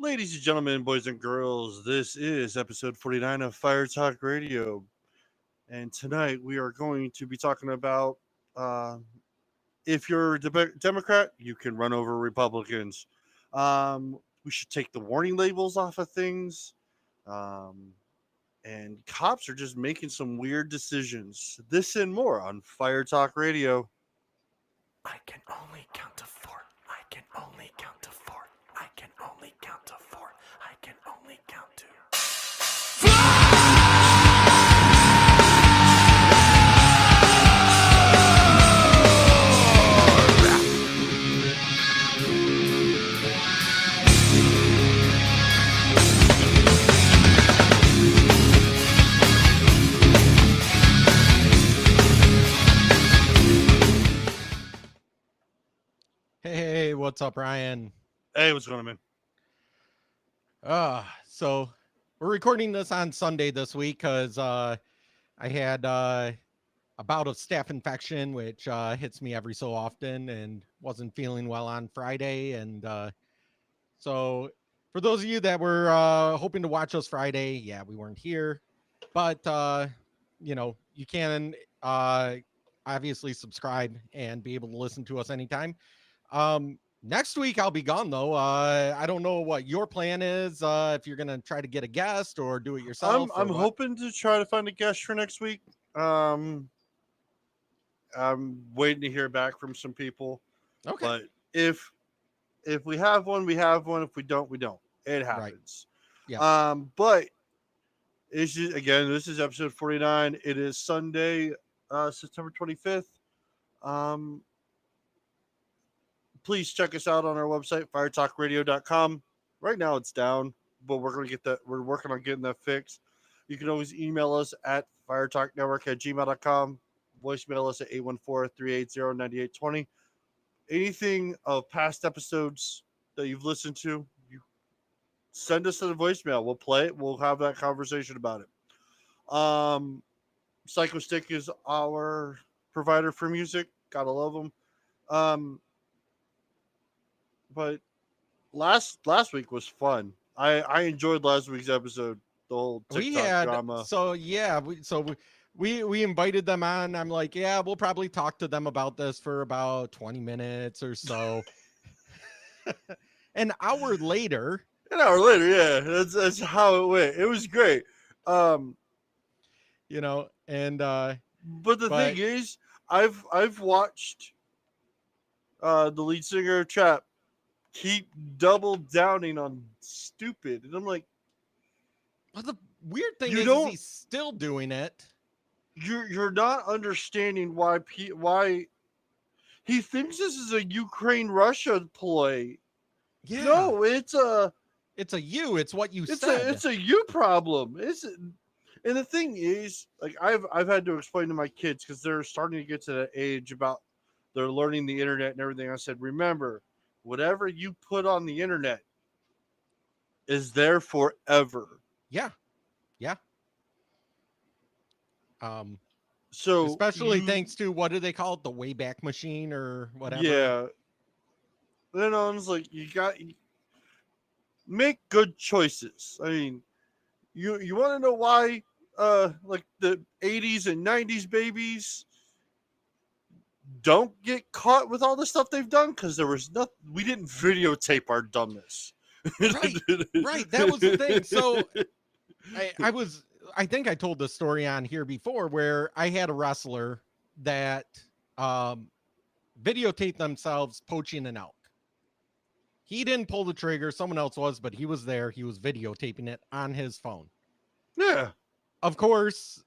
Ladies and gentlemen, boys and girls, this is episode 49 of Fire Talk Radio. And tonight we are going to be talking about uh, if you're a Democrat, you can run over Republicans. We should take the warning labels off of things. Um, and cops are just making some weird decisions. This and more on Fire Talk Radio. I can only count to four. I can only count to four. I can only count to four. I can only count to. Hey, what's up, Ryan? Hey, what's going on, man? So we're recording this on Sunday this week because I had a bout of staph infection, which hits me every so often, and wasn't feeling well on Friday. And so for those of you that were hoping to watch us Friday, yeah, we weren't here, but you can obviously subscribe and be able to listen to us anytime. Next week I'll be gone though. I don't know what your plan is. If you're gonna try to get a guest or do it yourself. I'm hoping to try to find a guest for next week. I'm waiting to hear back from some people. Okay. But if we have one, we have one. If we don't, we don't. It happens. Yeah. But it's just, again, this is episode 49. It is Sunday, September 25th. Please check us out on our website, firetalkradio.com. Right now it's down, but we're gonna get that. We're working on getting that fixed. You can always email us at firetalknetwork@gmail.com. Voicemail us at 814-380-9820. Anything of past episodes that you've listened to, you send us a voicemail. We'll play it. We'll have that conversation about it. Psycho Stick is our provider for music. Gotta love them. But last week was fun. I enjoyed last week's episode. The whole TikTok drama. So yeah, we invited them on. I'm like, yeah, we'll probably talk to them about this for about 20 minutes or so. An hour later, yeah, that's how it went. It was great. And but the thing is, I've watched the lead singer of Trap keep double downing on stupid, and I'm like, well, the weird thing is he's still doing it. You're not understanding why he thinks this is a Ukraine Russia play. Yeah. No, it's a you. It's what you said. It's a you problem. And the thing is, like I've had to explain to my kids because they're starting to get to that age about they're learning the internet and everything. I said, remember, whatever you put on the internet is there forever. Yeah. So especially thanks to what do they call it, the Wayback Machine or whatever. Yeah. Then I was like, you make good choices. I mean, you want to know why? Like the 80s and 90s babies don't get caught with all the stuff they've done because there was nothing. We didn't videotape our dumbness. Right. That was the thing. So I think I told this story on here before where I had a wrestler that videotaped themselves poaching an elk. He didn't pull the trigger. Someone else was, but he was there. He was videotaping it on his phone. Yeah. Of course,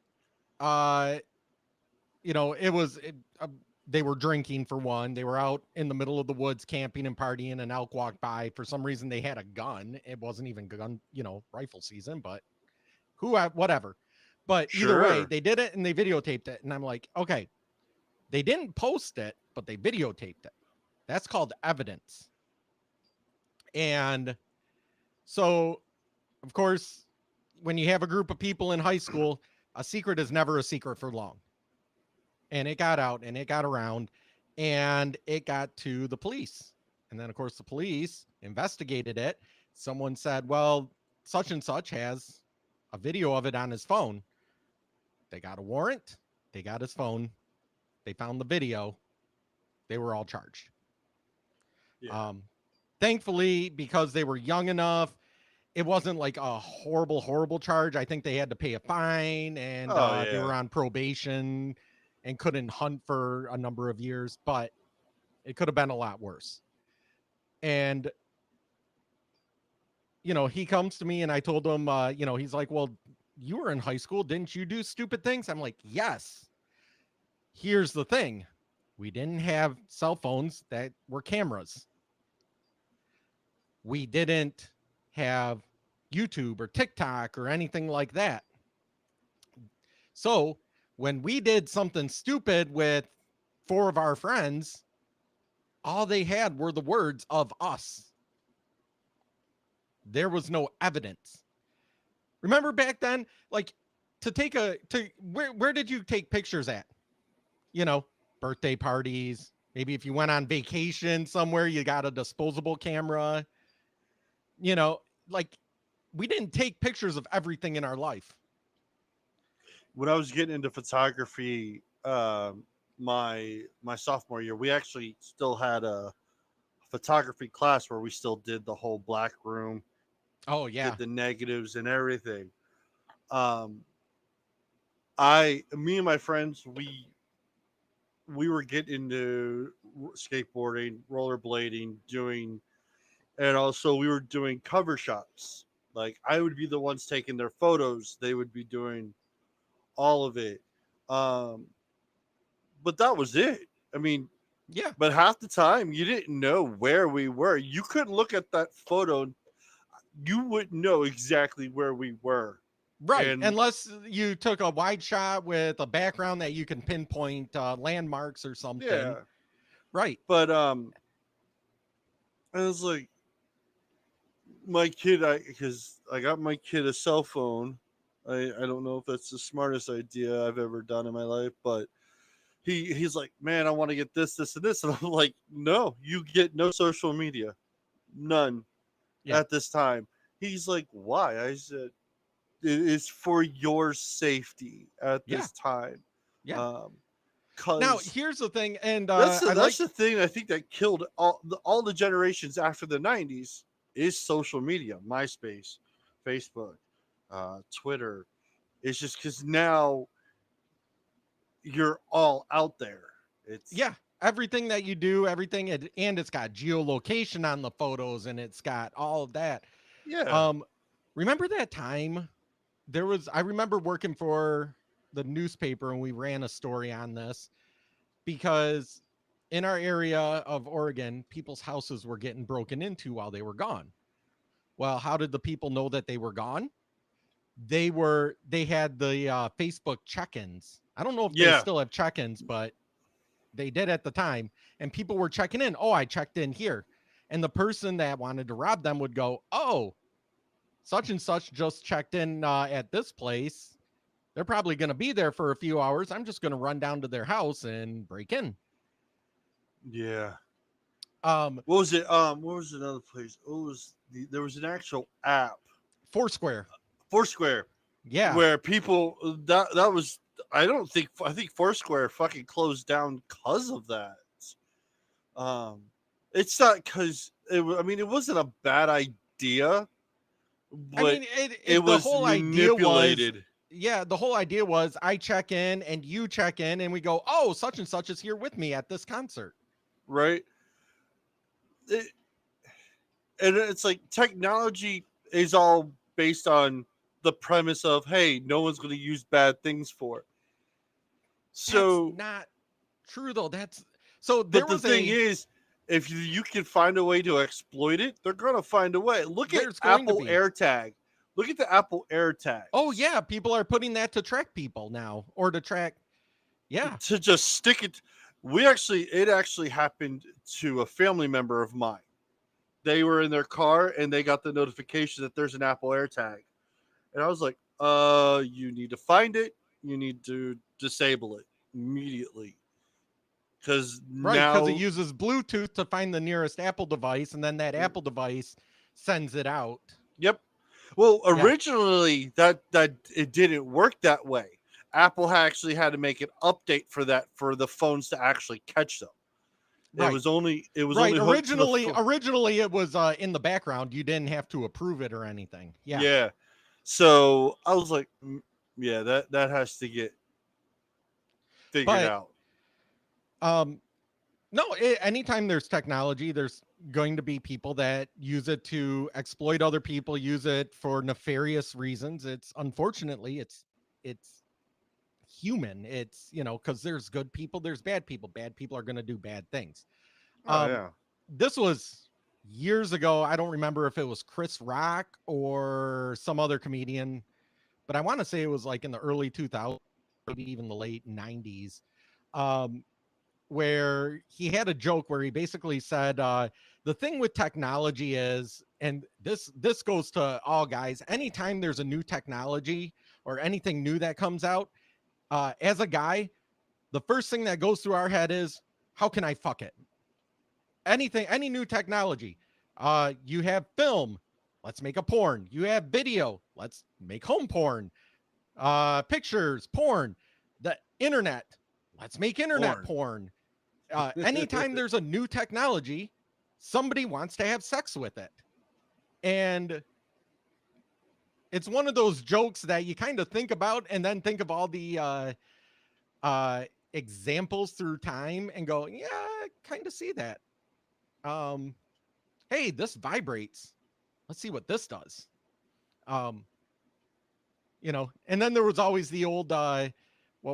they were drinking for one. They were out in the middle of the woods camping and partying. An elk walked by. For some reason, they had a gun. It wasn't even gun, rifle season, but whatever. But either way, they did it and they videotaped it. And I'm like, okay, they didn't post it, but they videotaped it. That's called evidence. And so, of course, when you have a group of people in high school, a secret is never a secret for long. And it got out and it got around and it got to the police. And then, of course, the police investigated it, someone said, well, such and such has a video of it on his phone. They got a warrant. They got his phone. They found the video. They were all charged. Yeah. Thankfully, because they were young enough, it wasn't like a horrible, horrible charge. I think they had to pay a fine, and Oh, they were yeah. on probation and couldn't hunt for a number of years, but it could have been a lot worse. And, you know, he comes to me and I told him, you know, he's like, well, you were in high school. Didn't you do stupid things? I'm like, yes. Here's the thing. We didn't have cell phones that were cameras. We didn't have YouTube or TikTok or anything like that. So when we did something stupid with 4 of our friends, all they had were the words of us. There was no evidence. Remember back then, like where did you take pictures at? You know, birthday parties. Maybe if you went on vacation somewhere, you got a disposable camera. You know, like we didn't take pictures of everything in our life. When I was getting into photography, my sophomore year, we actually still had a photography class where we still did the whole black room, Oh yeah. did the negatives and everything. Me and my friends, we were getting into skateboarding, rollerblading, and also we were doing cover shots. Like I would be the ones taking their photos, they would be doing all of it. Um, but that was it. I mean, Yeah. but half the time you didn't know where we were. You couldn't look at that photo, you wouldn't know exactly where we were. Right. And Unless you took a wide shot with a background that you can pinpoint landmarks or something. yeah, Right. but I was like, my kid, because I got my kid a cell phone. I don't know if that's the smartest idea I've ever done in my life, but he's like, man, I want to get this, this, and this, and I'm like, no, you get no social media, none Yeah. at this time. He's like, why? I said, it is for your safety at Yeah. this time. Yeah. Now Now, here's the thing, and that's I like that's the thing I think that killed all the generations after the '90s is social media, MySpace, Facebook, Twitter. It's just because now you're all out there. It's yeah, everything that you do, everything, and it's got geolocation on the photos, and it's got all of that. yeah, Remember that time I remember working for the newspaper and we ran a story on this because in our area of Oregon, people's houses were getting broken into while they were gone. Well, how did the people know that they were gone? They had the Facebook check-ins. I don't know if they yeah, still have check-ins, but they did at the time. And people were checking in. Oh, I checked in here. And the person that wanted to rob them would go, oh, such and such just checked in at this place. They're probably going to be there for a few hours. I'm just going to run down to their house and break in. yeah. Um, What was it? What was another place? There was an actual app, Foursquare. Foursquare, Yeah. where people that was. I think Foursquare fucking closed down because of that. It's not because I mean, it wasn't a bad idea, I but mean, it the was whole idea was, manipulated. yeah, the whole idea was I check in and you check in and we go, oh, such and such is here with me at this concert. Right? And it's like technology is all based on the premise of, hey, no one's going to use bad things for it. So, That's not true though. So there but the was thing is, if you can find a way to exploit it, they're going to find a way. Look at There's going to Apple be. AirTag. Look at the Apple AirTag. Oh yeah, people are putting that to track people now, or to track. Yeah. To just stick it. It actually happened to a family member of mine. They were in their car and they got the notification that there's an Apple AirTag. And I was like, you need to find it. You need to disable it immediately. Because Right, because now, it uses Bluetooth to find the nearest Apple device, and then that Apple device sends it out. Yep. Well, Yeah. originally that it didn't work that way. Apple actually had to make an update for that for the phones to actually catch them. Right. It was only Right. hooked to the Originally it was in the background. You didn't have to approve it or anything. Yeah. Yeah. So I was like, yeah, that has to get figured But out. No, anytime there's technology, there's going to be people that use it to exploit other people, use it for nefarious reasons. It's unfortunately it's human. It's, you know, because there's good people, there's bad people. Bad people are going to do bad things. Oh yeah. This was years ago. I don't remember if it was Chris Rock or some other comedian, but I want to say it was like in the early 2000s, maybe even the late 90s. Where he had a joke where he basically said, the thing with technology is, and this goes to all guys, anytime there's a new technology or anything new that comes out, as a guy, the first thing that goes through our head is, how can I fuck it? Any new technology. You have film, let's make a porn. You have video, let's make home porn. Pictures, porn. The internet, let's make internet porn. Anytime there's a new technology, somebody wants to have sex with it. And it's one of those jokes that you kind of think about and then think of all the examples through time and go, yeah, I kind of see that. Hey, this vibrates. Let's see what this does. You know, and then there was always the old, what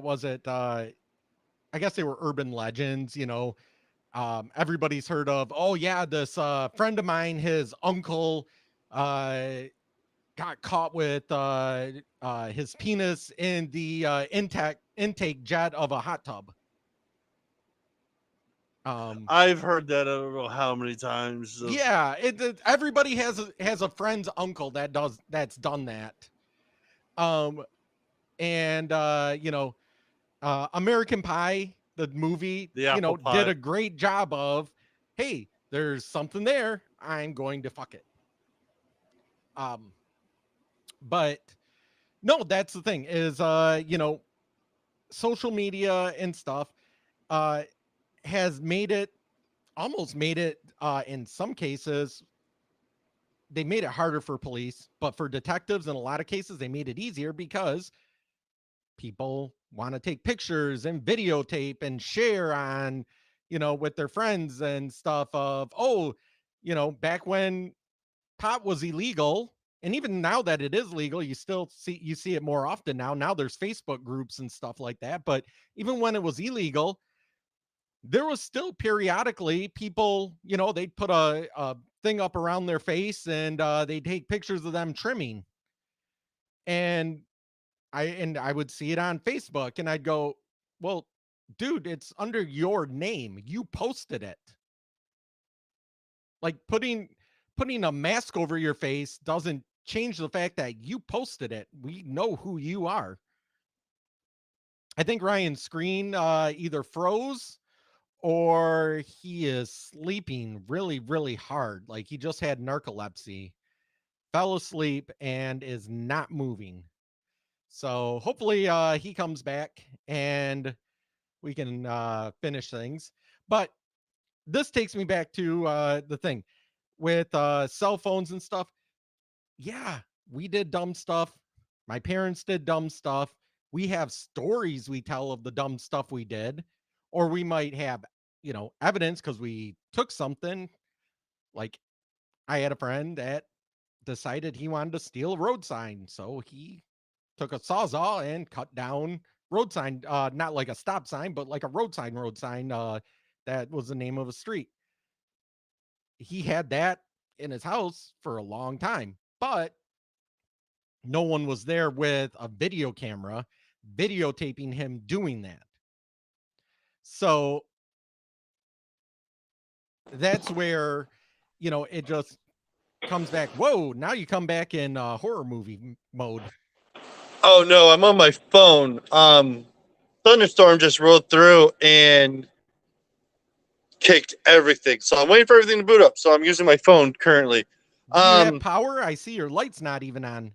was it? I guess they were urban legends, you know. Everybody's heard of, oh yeah, this friend of mine, his uncle got caught with his penis in the intake jet of a hot tub. I've heard that I don't know how many times. Yeah, everybody has a friend's uncle that's done that. And you know, American Pie, the movie, The apple pie. did a great job of, hey, there's something there, I'm going to fuck it. But no, that's the thing is, you know, social media and stuff has almost made it in some cases, they made it harder for police, but for detectives in a lot of cases they made it easier because people want to take pictures and videotape and share on, you know, with their friends and stuff of, oh, you know, back when pot was illegal, and even now that it is legal, you see it more often now there's Facebook groups and stuff like that. But even when it was illegal, there was still periodically people, you know, they'd put a thing up around their face and they'd take pictures of them trimming. And I would see it on Facebook and I'd go, well, dude, it's under your name. You posted it. Like putting a mask over your face doesn't change the fact that you posted it. We know who you are. I think Ryan's screen either froze or he is sleeping really, really hard. Like he just had narcolepsy, fell asleep, and is not moving. So hopefully he comes back and we can finish things. But this takes me back to the thing with cell phones and stuff. Yeah, we did dumb stuff. My parents did dumb stuff. We have stories we tell of the dumb stuff we did, or we might have, you know, evidence because we took something. Like I had a friend that decided he wanted to steal a road sign, so he took a sawzall and cut down road sign, not like a stop sign, but like a road sign, that was the name of a street. He had that in his house for a long time, but no one was there with a video camera videotaping him doing that. So that's where, you know, it just comes back. Whoa, now you come back in horror movie mode. Oh no, I'm on my phone. Thunderstorm just rolled through and kicked everything. So I'm waiting for everything to boot up. So I'm using my phone currently. Do you have Um, power? I see your light's not even on.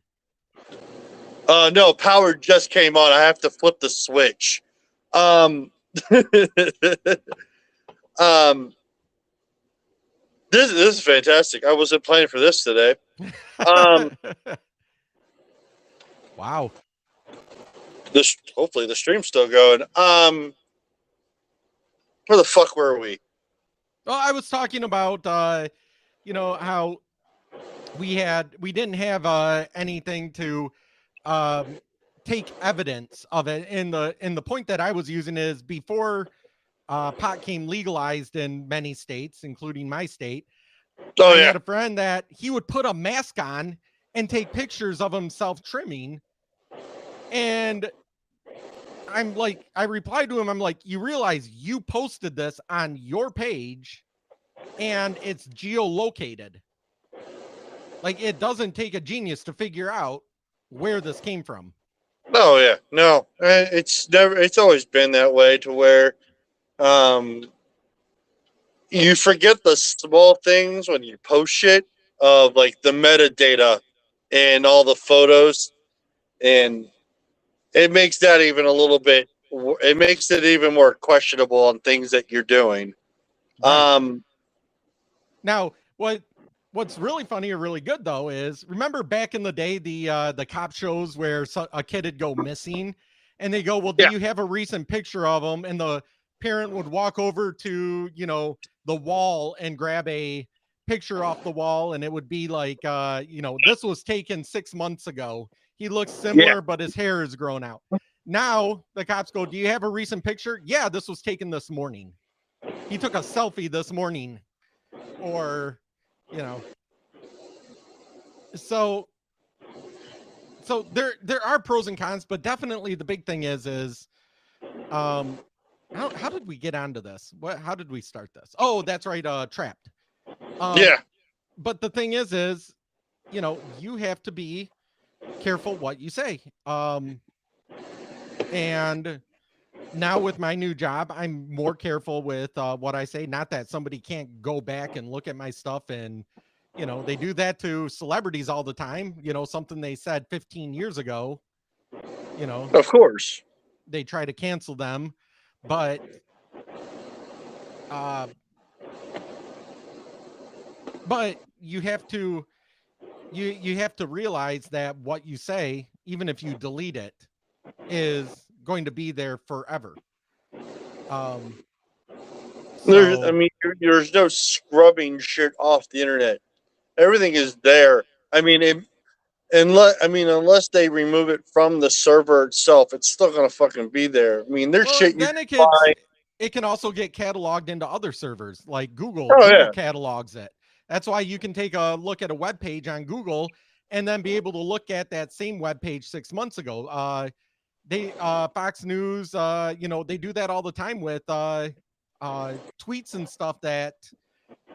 no, power just came on. I have to flip the switch. Um, this is fantastic. I wasn't planning for this today. Um, Wow. this hopefully the stream's still going. Where the fuck were we? Well, I was talking about how we didn't have anything to take evidence of it. And the point that I was using is before pot came legalized in many states, including my state. Oh I yeah, had a friend that he would put a mask on and take pictures of himself trimming. And I replied to him, I'm like, you realize you posted this on your page and it's geolocated. Like, it doesn't take a genius to figure out where this came from. oh yeah, no, it's always been that way to where, you forget the small things when you post shit of like the metadata and all the photos, and it makes that even a little bit. It makes it even more questionable on things that you're doing. Right. Now, what's really funny or really good though is, remember back in the day the cop shows where a kid would go missing, and they go, "Well, do Yeah. you have a recent picture of him?" And the parent would walk over to the wall and grab a picture off the wall, and it would be like, this was taken 6 months ago. He looks similar, but his hair is grown out. Now the cops go, "Do you have a recent picture?" "Yeah, this was taken this morning. He took a selfie this morning." Or, so there are pros and cons, but definitely the big thing is how did we get onto this? How did we start this? Oh, that's right, Trapped. Yeah. But the thing is you have to be careful what you say. And now with my new job, I'm more careful with what I say. Not that somebody can't go back and look at my stuff, and they do that to celebrities all the time. Something they said 15 years ago, Of course. they try to cancel them. But you have to realize that what you say, even if you delete it, is going to be there forever. There's no scrubbing shit off the internet. Everything is there. Unless they remove it from the server itself, it's still gonna fucking be there. I mean, there's shit you then can buy. it can also get cataloged into other servers like Google. Oh, Google yeah. catalogs it. That's why you can take a look at a web page on Google and then be able to look at that same web page 6 months ago. Fox News, they do that all the time with tweets and stuff that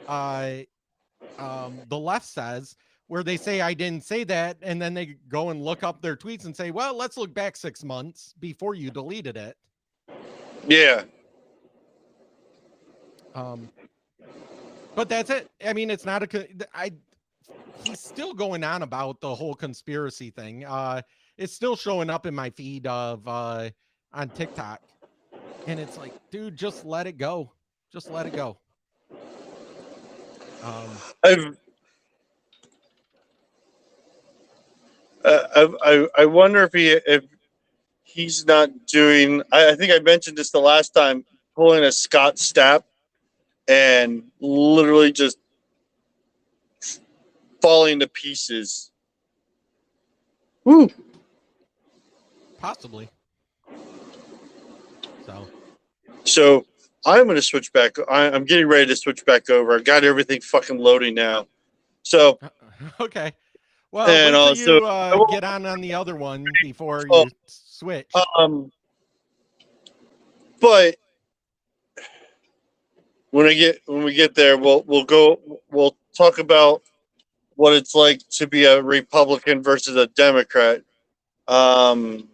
the left says, where they say I didn't say that, and then they go and look up their tweets and say, well, let's look back 6 months before you deleted it. Yeah. But that's it. I mean, it's not he's still going on about the whole conspiracy thing. It's still showing up in my feed of on TikTok, and it's like, dude, just let it go. Just let it go. I wonder if he's not doing. I think I mentioned this the last time, pulling a Scott Stapp and literally just falling to pieces. Woo. Possibly. So I'm going to switch back. I'm getting ready to switch back over. I've got everything fucking loading now. So okay. Well, and wait till you get on the other one before you switch. But when we get there, we'll talk about what it's like to be a Republican versus a Democrat. And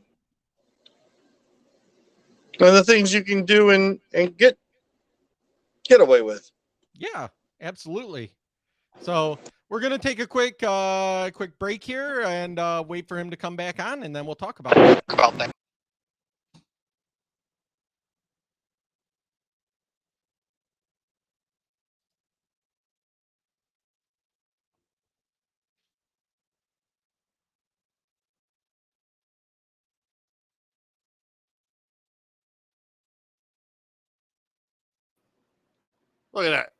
the things you can do and get away with. Yeah, absolutely. So we're gonna take a quick break here and wait for him to come back on, and then we'll talk about that. Look at that.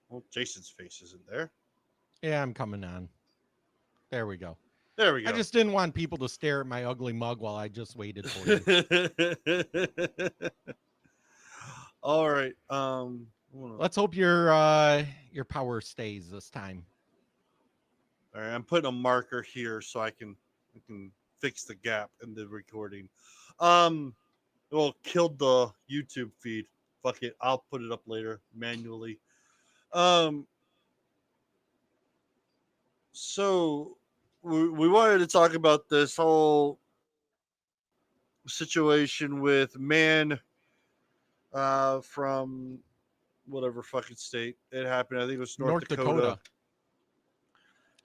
Well, Jason's face isn't there. Yeah, I'm coming on. There we go. There we go. I just didn't want people to stare at my ugly mug while I just waited for you. All right. Let's hope your power stays this time. All right, I'm putting a marker here so I can fix the gap in the recording. Well, killed the YouTube feed. Fuck it, I'll put it up later manually. So we wanted to talk about this whole situation with man from whatever fucking state it happened. I think it was North Dakota.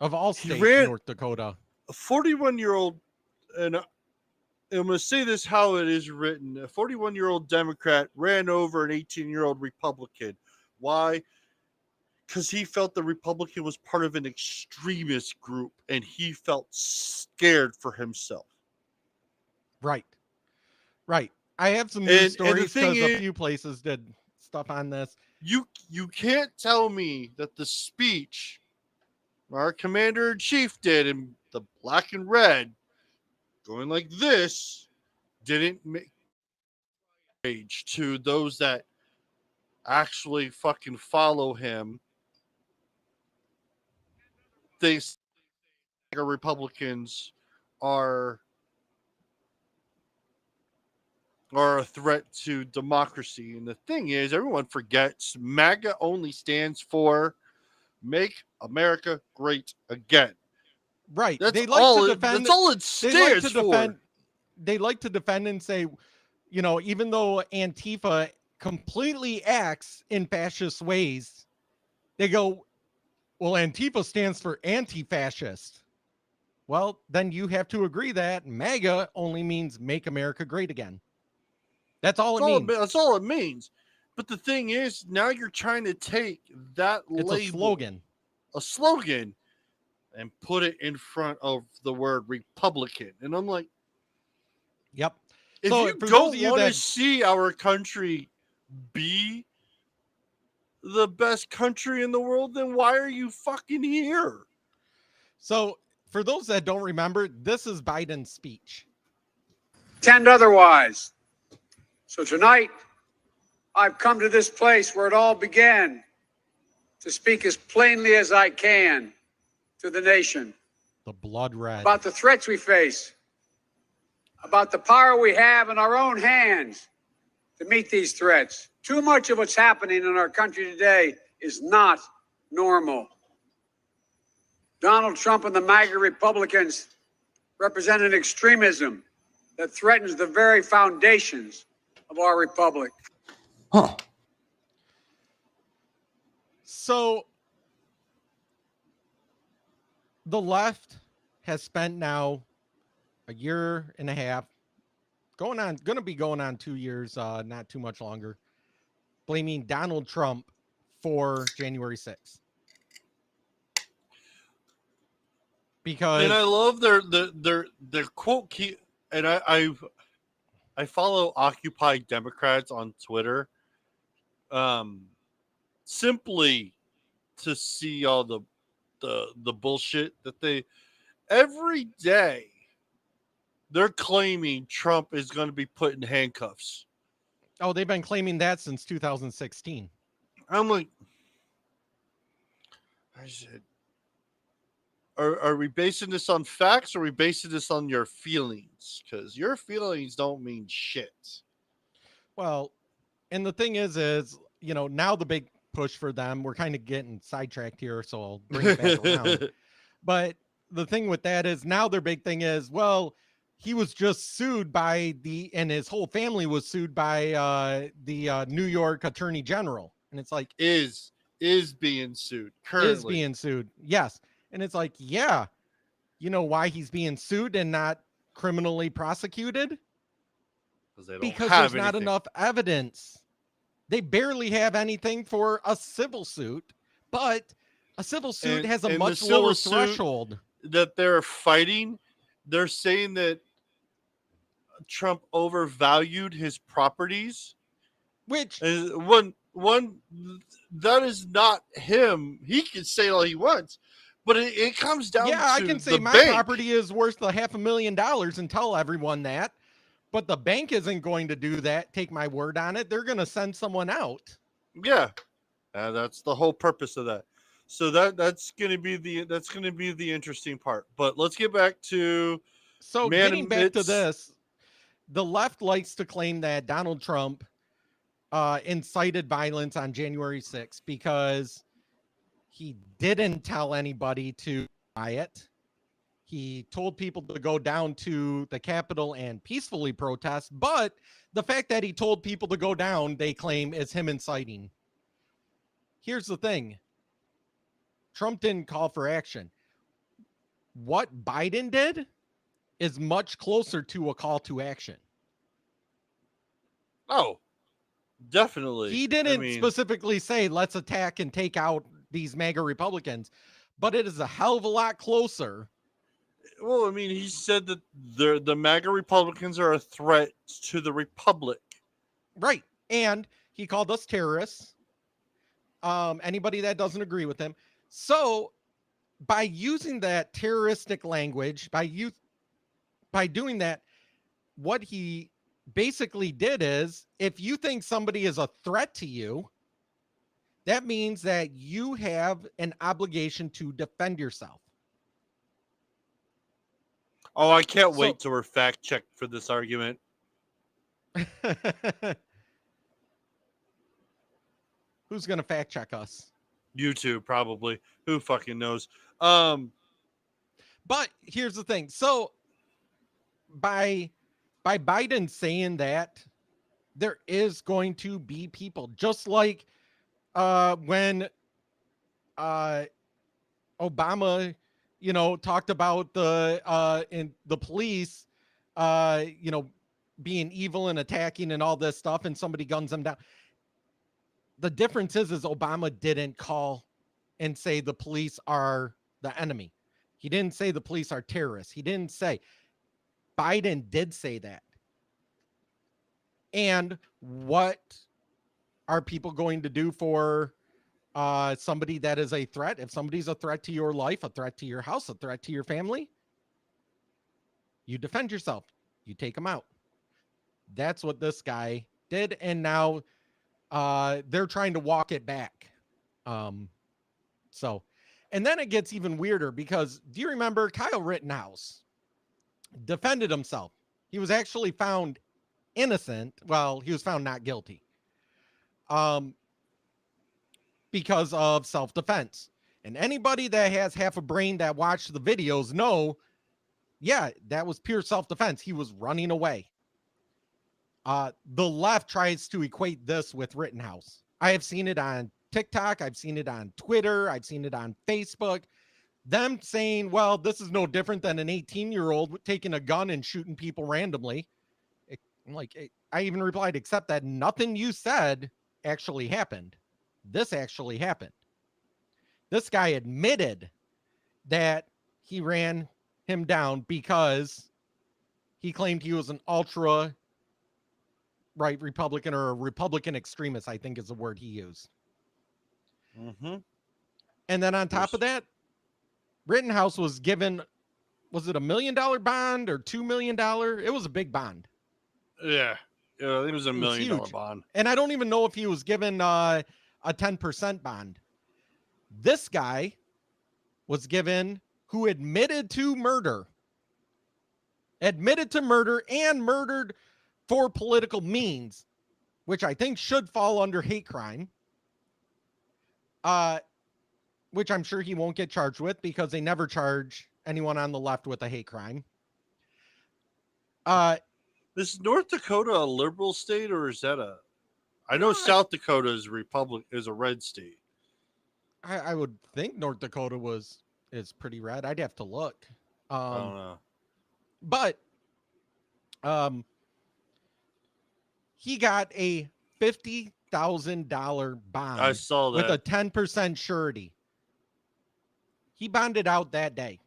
Of all He states, ran- North Dakota. A 41-year-old, and I'm going to say this how it is written. A 41-year-old Democrat ran over an 18-year-old Republican. Why? Because he felt the Republican was part of an extremist group, and he felt scared for himself. Right. I have some And news the stories thing because a is- few places did stuff on this. You can't tell me that the speech our commander in chief did in the black and red, going like this, didn't make rage to those that actually fucking follow him. These Republicans are a threat to democracy. And the thing is, everyone forgets MAGA only stands for Make America Great Again. Right. That's They like all. to defend. That's all it They like stands to for. defend. They like to defend and say, you know, even though Antifa completely acts in fascist ways, they go, well, Antifa stands for anti-fascist. Well, then you have to agree that MAGA only means Make America Great Again. That's all it means. That's all it means. But the thing is, now you're trying to take that It's label, a slogan. a slogan, and put it in front of the word Republican. And I'm like, Yep. if So, you for those don't of you want to that- see our country be the best country in the world, then why are you fucking here? So, for those that don't remember, this is Biden's speech. Pretend otherwise. So tonight, I've come to this place where it all began to speak as plainly as I can to the nation The blood red. about the threats we face, about the power we have in our own hands to meet these threats. Too much of what's happening in our country today is not normal. Donald Trump and the MAGA Republicans represent an extremism that threatens the very foundations of our republic. So, the left has spent now a year and a half, going to be going on 2 years, not too much longer, blaming Donald Trump for January 6th. Because And I love their quote key. And I follow Occupy Democrats on Twitter, simply to see all the bullshit that they every day they're claiming Trump is going to be put in handcuffs. they've been claiming that since 2016. I'm like, I said, are we basing this on facts or are we basing this on your feelings? Because your feelings don't mean shit. Well, and the thing is, you know, now the big push for them, we're kind of getting sidetracked here, so I'll bring it back around. But the thing with that is now their big thing is, well, he was just sued by and his whole family was sued by the New York Attorney General. And it's like, is being sued currently. is being sued. Yes. And it's like, yeah, you know why he's being sued and not criminally prosecuted? They don't Because have there's not anything. enough evidence. They barely have anything for a civil suit, but a civil suit And- has a and the much civil lower suit- threshold. that they're fighting. They're saying that Trump overvalued his properties. Which, And one that is not him. He can say all he wants, but it comes down yeah, to I can say the my bank. property is worth $500,000 and tell everyone that, but the bank isn't going to do that. Take my word on it. They're going to send someone out. Yeah, that's the whole purpose of that. So that's going to be the interesting part. But let's get back to So Man getting back to admits- this, the left likes to claim that Donald Trump incited violence on January 6th because he didn't tell anybody to riot. He told people to go down to the Capitol and peacefully protest, but the fact that he told people to go down, they claim, is him inciting. Here's the thing. Trump didn't call for action. What Biden did is much closer to a call to action. Oh, definitely. He didn't I mean, specifically say, let's attack and take out these MAGA Republicans, but it is a hell of a lot closer. well, I mean, he said that the MAGA Republicans are a threat to the Republic. Right. And he called us terrorists. Anybody that doesn't agree with him. So by using that terroristic language, by doing that, what he basically did is, if you think somebody is a threat to you, that means that you have an obligation to defend yourself. Oh, I can't So- wait till we're fact checked for this argument. Who's going to fact check us? YouTube probably. Who fucking knows? But here's the thing. So by Biden saying that, there is going to be people just like when Obama, talked about the police, being evil and attacking and all this stuff, and somebody guns them down. The difference is Obama didn't call and say the police are the enemy. He didn't say the police are terrorists. He didn't say. Biden did say that. And what are people going to do for somebody that is a threat? If somebody's a threat to your life, a threat to your house, a threat to your family, you defend yourself. You take them out. That's what this guy did. And now they're trying to walk it back. And then it gets even weirder because do you remember Kyle Rittenhouse defended himself? He was actually found innocent. Well, he was found not guilty. Because of self-defense. And anybody that has half a brain that watched the videos know, yeah, that was pure self-defense. He was running away. The left tries to equate this with Rittenhouse. I have seen it on TikTok. I've seen it on Twitter. I've seen it on Facebook. Them saying, well, this is no different than an 18-year-old taking a gun and shooting people randomly. I even replied, except that nothing you said actually happened. This actually happened. This guy admitted that he ran him down because he claimed he was an ultra right Republican, or a Republican extremist, I think is the word he used. Mm-hmm. And then on top of that, Rittenhouse was given, was it $1 million bond or $2 million? It was a big bond. Yeah. I think it was $1 million huge. bond. And I don't even know if he was given a 10% bond. This guy was given, who admitted to murder and murdered for political means, which I think should fall under hate crime, which I'm sure he won't get charged with because they never charge anyone on the left with a hate crime. Is North Dakota a liberal state, or is that a I know No, South Dakota is a red state. I would think North Dakota is pretty red. I'd have to look. I don't know. But he got a $50,000 bond I saw with a that. 10% surety. He bonded out that day.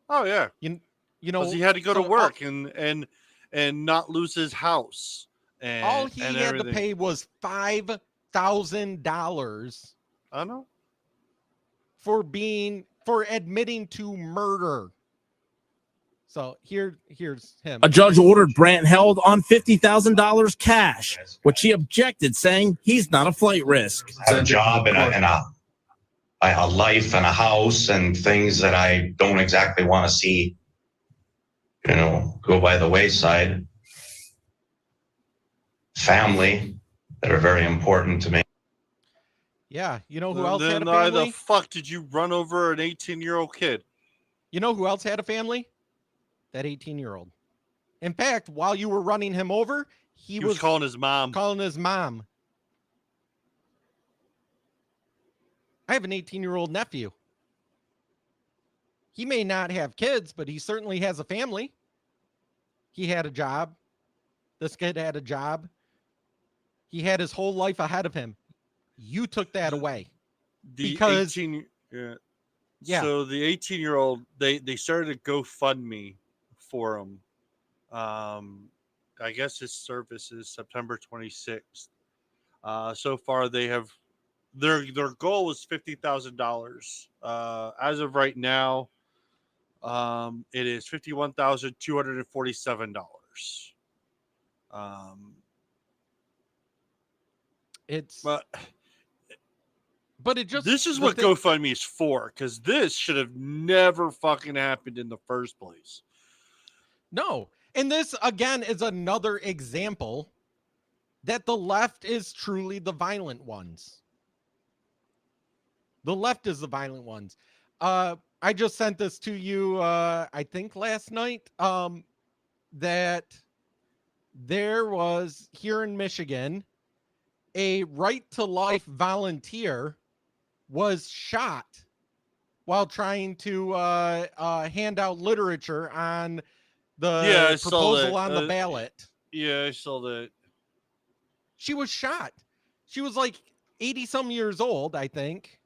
Oh yeah, You because know, he had to go to so work and not lose his house all and he and had to everything. pay was $5,000 I know. for admitting to murder. So here's him. A judge ordered Brandt held on $50,000 cash, which he objected, saying he's not a flight risk. I have a job and a life and a house and things that I don't exactly want to see, go by the wayside. Family that are very important to me. Yeah, you know who else had a Then why family? the fuck did you run over an 18-year-old kid? You know who else had a family? That 18-year-old. In fact, while you were running him over, he was calling his mom. calling his mom. I have an 18-year-old nephew. He may not have kids, but he certainly has a family. He had a job. This kid had a job. He had his whole life ahead of him. You took that away. Because- 18, yeah. Yeah. So the 18-year-old, they started a GoFundMe for him. I guess his service is September 26th. So far they have their goal was $50,000. As of right now, it is $51,247. But it just this is the what thing- GoFundMe is for, because this should have never fucking happened in the first place. No. And this, again, is another example that the left is truly the violent ones. The left is the violent ones. I just sent this to you, I think last night, that there was here in Michigan, a Right to Life volunteer was shot while trying to hand out literature on the I saw proposal that. on the ballot. Yeah, I saw that. She was shot. She was like 80 some years old, I think.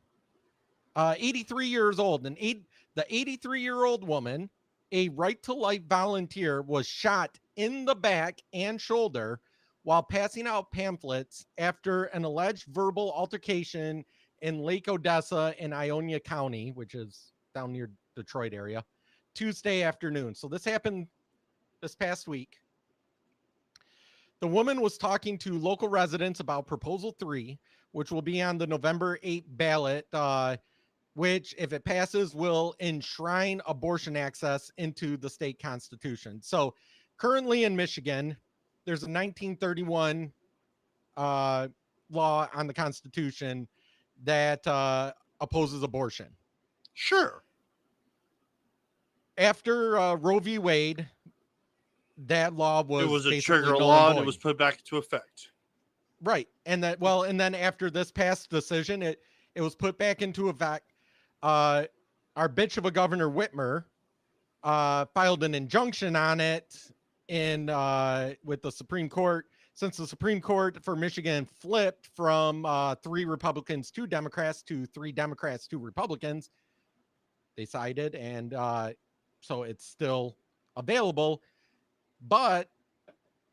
83 years old. And the 83-year-old woman, a Right to Life volunteer, was shot in the back and shoulder while passing out pamphlets after an alleged verbal altercation in Lake Odessa in Ionia County, which is down near Detroit area, Tuesday afternoon. So this happened this past week. The woman was talking to local residents about Proposal 3, which will be on the November 8th ballot, which, if it passes, will enshrine abortion access into the state constitution. So currently in Michigan, there's a 1931 law on the Constitution that opposes abortion. Sure. After Roe v. Wade, that law was It was a basically trigger null law and and it was void. put back into effect. Right. And then after this past decision, it was put back into effect. Our bitch of a Governor Whitmer filed an injunction on it with the Supreme Court. Since the Supreme Court for Michigan flipped from 3 Republicans, 2 Democrats to 3 Democrats, 2 Republicans, they sided, and so it's still available. But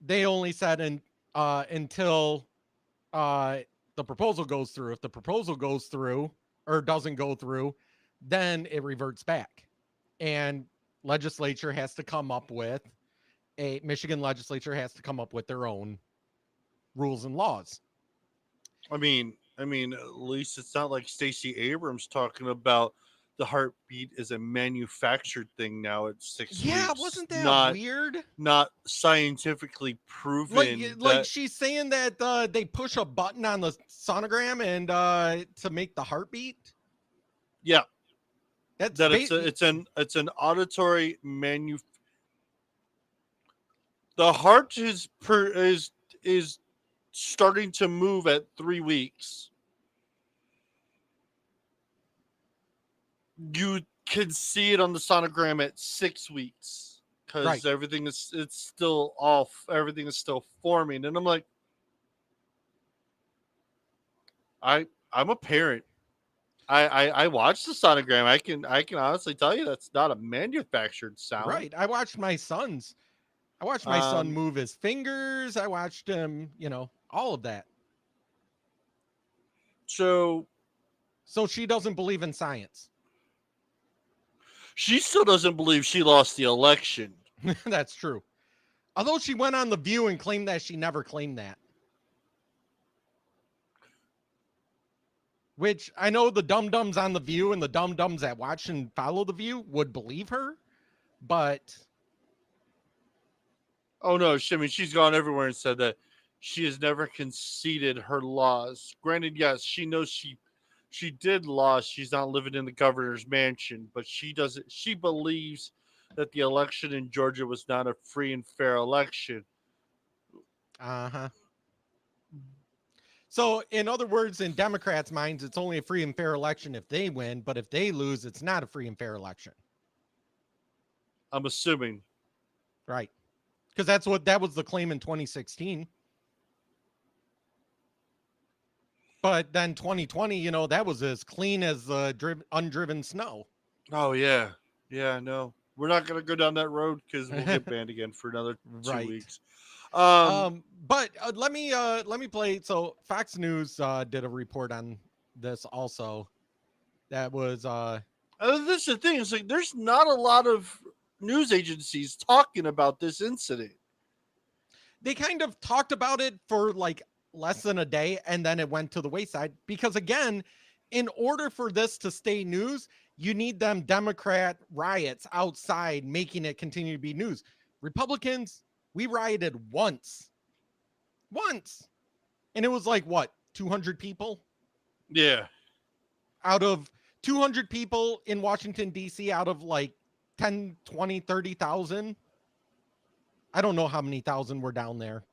they only said until the proposal goes through. If the proposal goes through or doesn't go through, then it reverts back. And Michigan legislature has to come up with their own rules and laws. I mean, at least it's not like Stacey Abrams talking about the heartbeat is a manufactured thing now. It's 6 Yeah, weeks. wasn't that weird? Not scientifically proven. Like she's saying that they push a button on the sonogram and to make the heartbeat. Yeah, That's it's an auditory the heart is starting to move at 3 weeks, you can see it on the sonogram at 6 weeks because Right. everything is it's still off. Everything is still forming, and I'm like, I'm a parent. I watched the sonogram. I can honestly tell you that's not a manufactured sound. Right. I watched my son Um, move his fingers. I watched him, all of that. So So she doesn't believe in science. she still doesn't believe she lost the election. That's true. Although she went on The View and claimed that she never claimed that. Which I know the dum-dums on The View and the dum-dums that watch and follow The View would believe her, but Oh no, I mean she's gone everywhere and said that she has never conceded her laws. Granted, yes, she knows she did lose. She's not living in the governor's mansion, but she doesn't. She believes that the election in Georgia was not a free and fair election. uh-huh. So, in other words, in Democrats' minds, it's only a free and fair election if they win, but if they lose, it's not a free and fair election. I'm assuming. Right. Because that was the claim in 2016. But then 2020, that was as clean as undriven snow. Oh yeah, yeah. No, we're not gonna go down that road because we'll get banned again for another 2 Right. weeks. But let me play. So Fox News did a report on this also. That was This is the thing. It's like there's not a lot of news agencies talking about this incident. they kind of talked about it for like less than a day, and then it went to the wayside because, again, in order for this to stay news, you need them Democrat riots outside making it continue to be news. Republicans, we rioted once, and it was like what, 200 people Yeah. out of 200 people in Washington D.C. out of like 10, 20, 30,000. I don't know how many thousand were down there.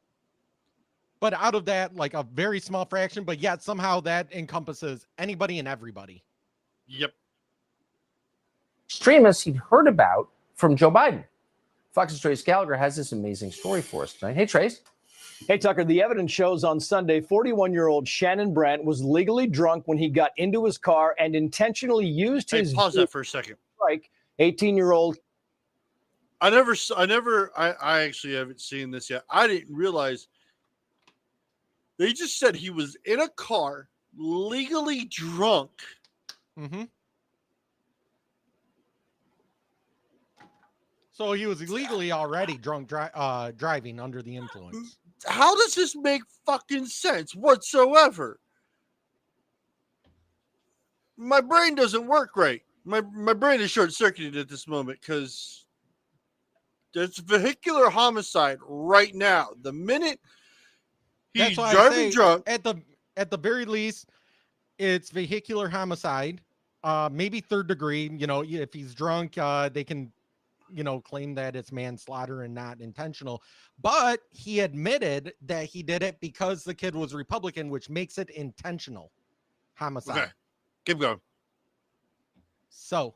But out of that, like a very small fraction, but yet somehow that encompasses anybody and everybody. Yep. Extremists he'd heard about from Joe Biden. Fox's Trace Gallagher has this amazing story for us tonight. Hey, Trace. Hey, Tucker, the evidence shows on Sunday 41-year-old Shannon Brandt was legally drunk when he got into his car and intentionally used Hey, his pause that for a second. strike 18-year-old. I actually haven't seen this yet. I didn't realize they just said he was in a car legally drunk. Mm-hmm. So he was illegally already drunk driving under the influence. How does this make fucking sense whatsoever? My brain doesn't work right. My brain is short-circuited at this moment because there's vehicular homicide right now. The minute he's That's why driving drunk, at the very least, it's vehicular homicide, maybe third degree. If he's drunk, they can claim that it's manslaughter and not intentional. But he admitted that he did it because the kid was Republican, which makes it intentional homicide. okay, keep going. So,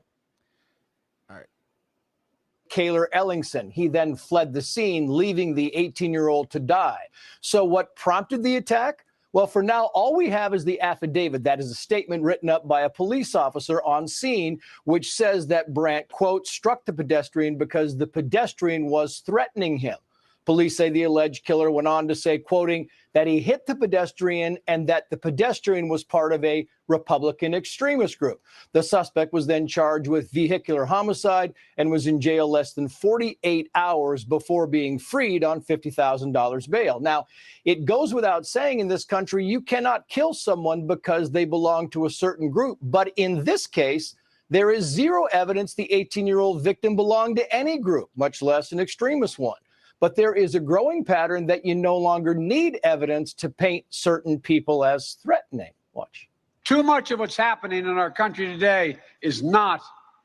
Kaylor Ellingson. He then fled the scene, leaving the 18-year-old to die. So what prompted the attack? Well, for now, all we have is the affidavit. That is a statement written up by a police officer on scene, which says that Brandt, quote, struck the pedestrian because the pedestrian was threatening him. Police say the alleged killer went on to say, quoting, that he hit the pedestrian and that the pedestrian was part of a Republican extremist group. The suspect was then charged with vehicular homicide and was in jail less than 48 hours before being freed on $50,000 bail. Now, it goes without saying in this country, you cannot kill someone because they belong to a certain group. But in this case, there is zero evidence the 18-year-old victim belonged to any group, much less an extremist one. But there is a growing pattern that you no longer need evidence to paint certain people as threatening. Watch. Too much of what's happening in our country today is not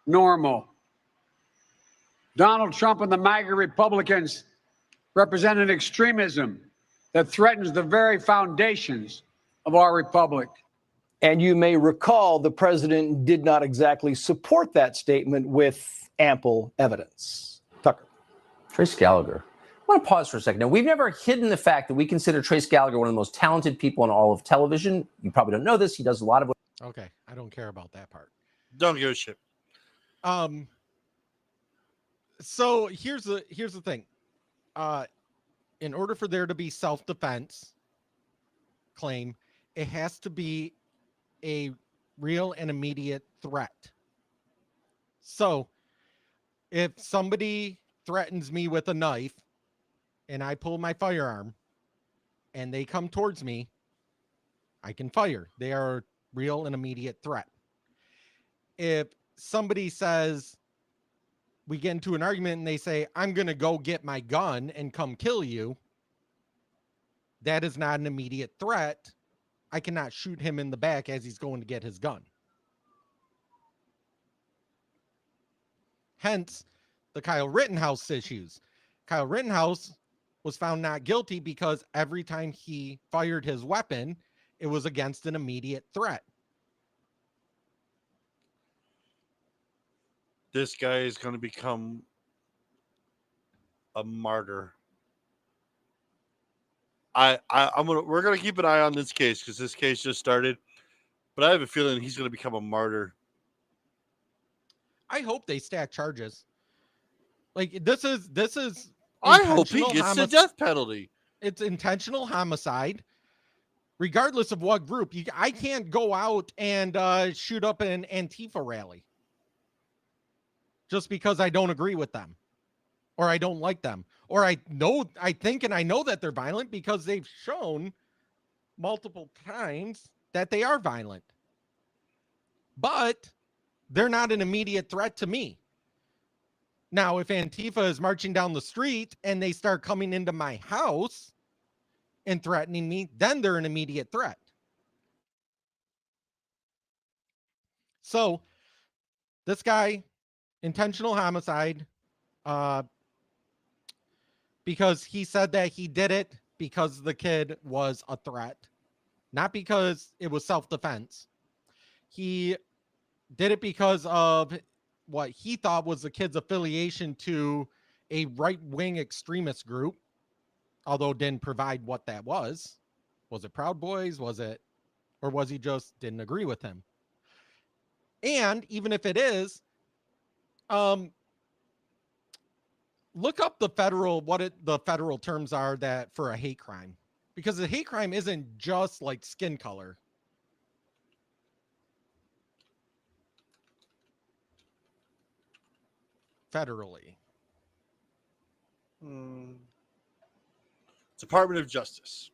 normal. Donald Trump and the MAGA Republicans represent an extremism that threatens the very foundations of our republic. And you may recall the president did not exactly support that statement with ample evidence. Tucker. Trace Gallagher. I want to pause for a second. Now, we've never hidden the fact that we consider Trace Gallagher one of the most talented people in all of television. You probably don't know this. He does a lot of. Okay, I don't care about that part. Don't give a shit. So here's the thing. In order for there to be self-defense claim, it has to be a real and immediate threat. So if somebody threatens me with a knife and I pull my firearm and they come towards me, I can fire. They are a real and immediate threat. If somebody says, we get into an argument and they say, I'm going to go get my gun and come kill you, that is not an immediate threat. I cannot shoot him in the back as he's going to get his gun. Hence, the Kyle Rittenhouse issues. Kyle Rittenhouse was found not guilty because every time he fired his weapon, it was against an immediate threat. This guy is going to become a martyr. We're gonna keep an eye on this case because this case just started, but I have a feeling he's gonna become a martyr. I hope they stack charges. Like this is. I hope he intentional gets the death penalty. It's intentional homicide, regardless of what group. I can't go out and shoot up an Antifa rally just because I don't agree with them, or I don't like them, or I know that they're violent because they've shown multiple times that they are violent. But they're not an immediate threat to me. Now, if Antifa is marching down the street and they start coming into my house and threatening me, then they're an immediate threat. So this guy, intentional homicide, because he said that he did it because the kid was a threat, not because it was self-defense. He did it because of what he thought was the kid's affiliation to a right-wing extremist group, although didn't provide what that was. Was it Proud Boys? Was it, or was he just didn't agree with him? And even if it is, look up the federal, the federal terms are that for a hate crime, because a hate crime isn't just like skin color. Federally. Department of Justice.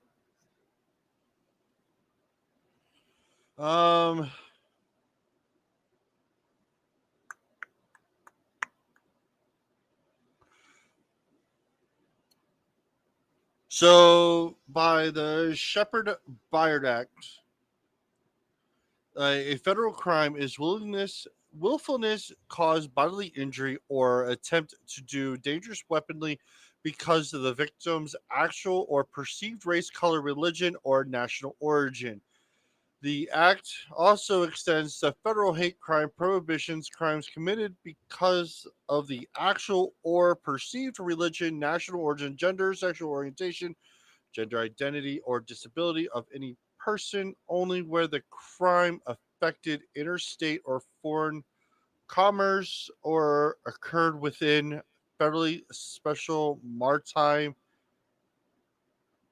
So, by the Shepard-Byard Act, a federal crime is willfulness cause bodily injury or attempt to do dangerous weaponry because of the victim's actual or perceived race, color, religion, or national origin. The act also extends to federal hate crime prohibitions, crimes committed because of the actual or perceived religion, national origin, gender, sexual orientation, gender identity, or disability of any person, only where the crime affected interstate or foreign commerce or occurred within federally special maritime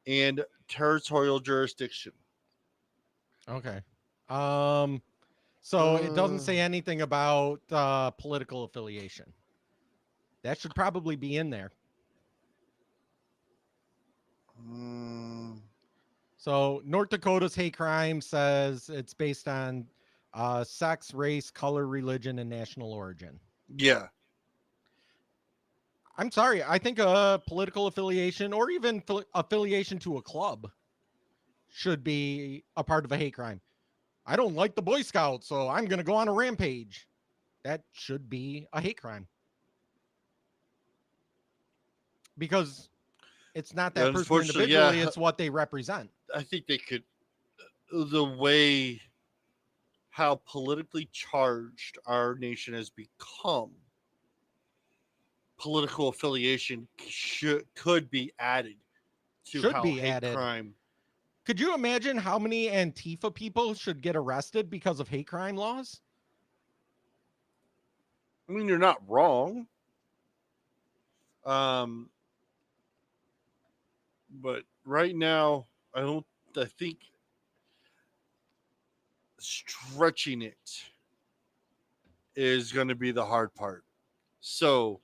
and territorial jurisdiction. Okay. So it doesn't say anything about political affiliation. That should probably be in there. So North Dakota's hate crime says it's based on sex, race, color, religion, and national origin. Yeah. I'm sorry. I think a political affiliation or even affiliation to a club should be a part of a hate crime. I don't like the Boy Scouts, so I'm going to go on a rampage. That should be a hate crime. Because It's not that person Unfortunately, individually, yeah. it's what they represent. I think they could, the way how politically charged our nation has become, political affiliation could be added to Should how be hate added. crime. Could you imagine how many Antifa people should get arrested because of hate crime laws? I mean, you're not wrong. But right now, I think stretching it is going to be the hard part. So,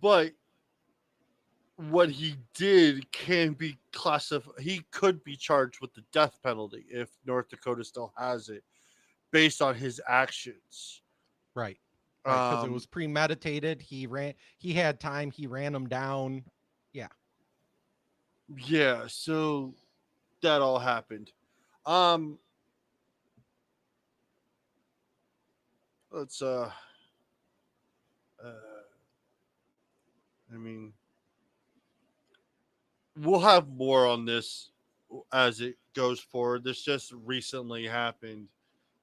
but what he did can be classified. He could be charged with the death penalty if North Dakota still has it, based on his actions. Right. Because it was premeditated. He had time. He ran them down. Yeah. Yeah. So that all happened. Let's I mean, we'll have more on this as it goes forward. This just recently happened.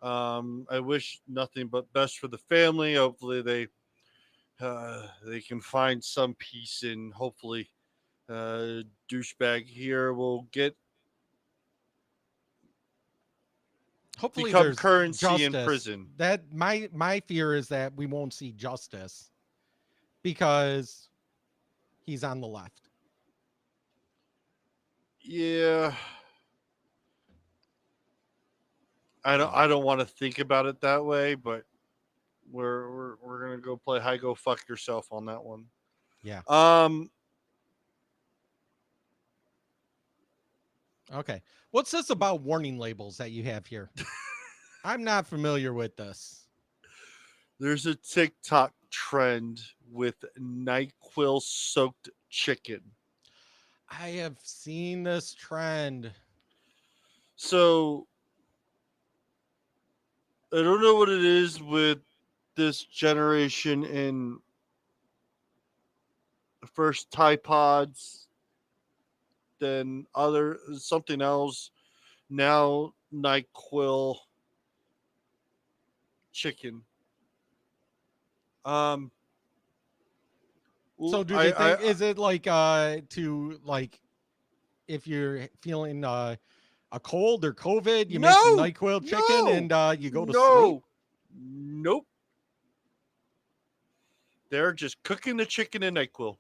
I wish nothing but best for the family. Hopefully they can find some peace, and hopefully douchebag here will become there's currency justice. in prison. That my fear is that we won't see justice because he's on the left. Yeah. I don't want to think about it that way, but we're gonna go play hi go fuck yourself on that one. Yeah. Okay. What's this about warning labels that you have here? I'm not familiar with this. There's a TikTok trend with NyQuil soaked chicken. I have seen this trend. So I don't know what it is with this generation in first Tide Pods, then something else, now NyQuil chicken. So do they think is it like to like if you're feeling a cold or COVID, you make some NyQuil chicken and you go to sleep? Nope. They're just cooking the chicken in NyQuil.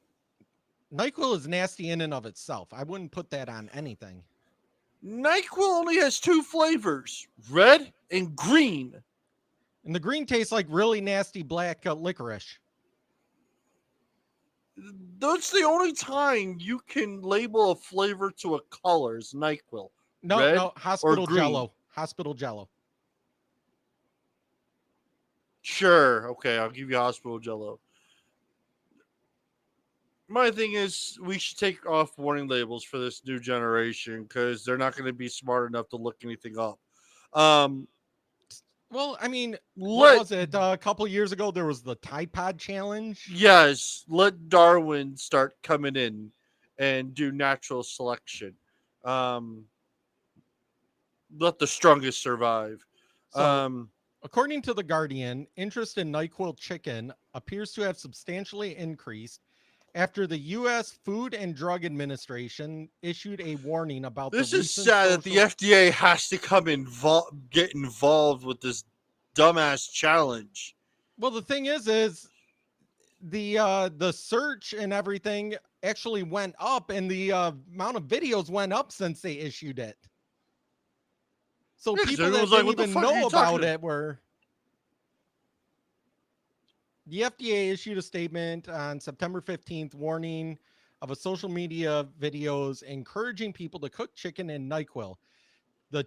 NyQuil is nasty in and of itself. I wouldn't put that on anything. NyQuil only has 2 flavors, red and green. And the green tastes like really nasty black licorice. That's the only time you can label a flavor to a color is NyQuil. No, hospital green. Jello. Hospital Jello. Sure. Okay, I'll give you hospital Jello. My thing is, we should take off warning labels for this new generation because they're not going to be smart enough to look anything up. Well, I mean, what was it? A couple years ago, there was the Tide Pod Challenge. Yes, let Darwin start coming in and do natural selection. Let the strongest survive. So, according to The Guardian, interest in NyQuil chicken appears to have substantially increased after the U.S. Food and Drug Administration issued a warning about this the is sad that the FDA has to come get involved with this dumbass challenge. Well, the thing is the search and everything actually went up, and the amount of videos went up since they issued it. So people that didn't even know about it were. The FDA issued a statement on September 15th warning of a social media videos encouraging people to cook chicken in NyQuil. The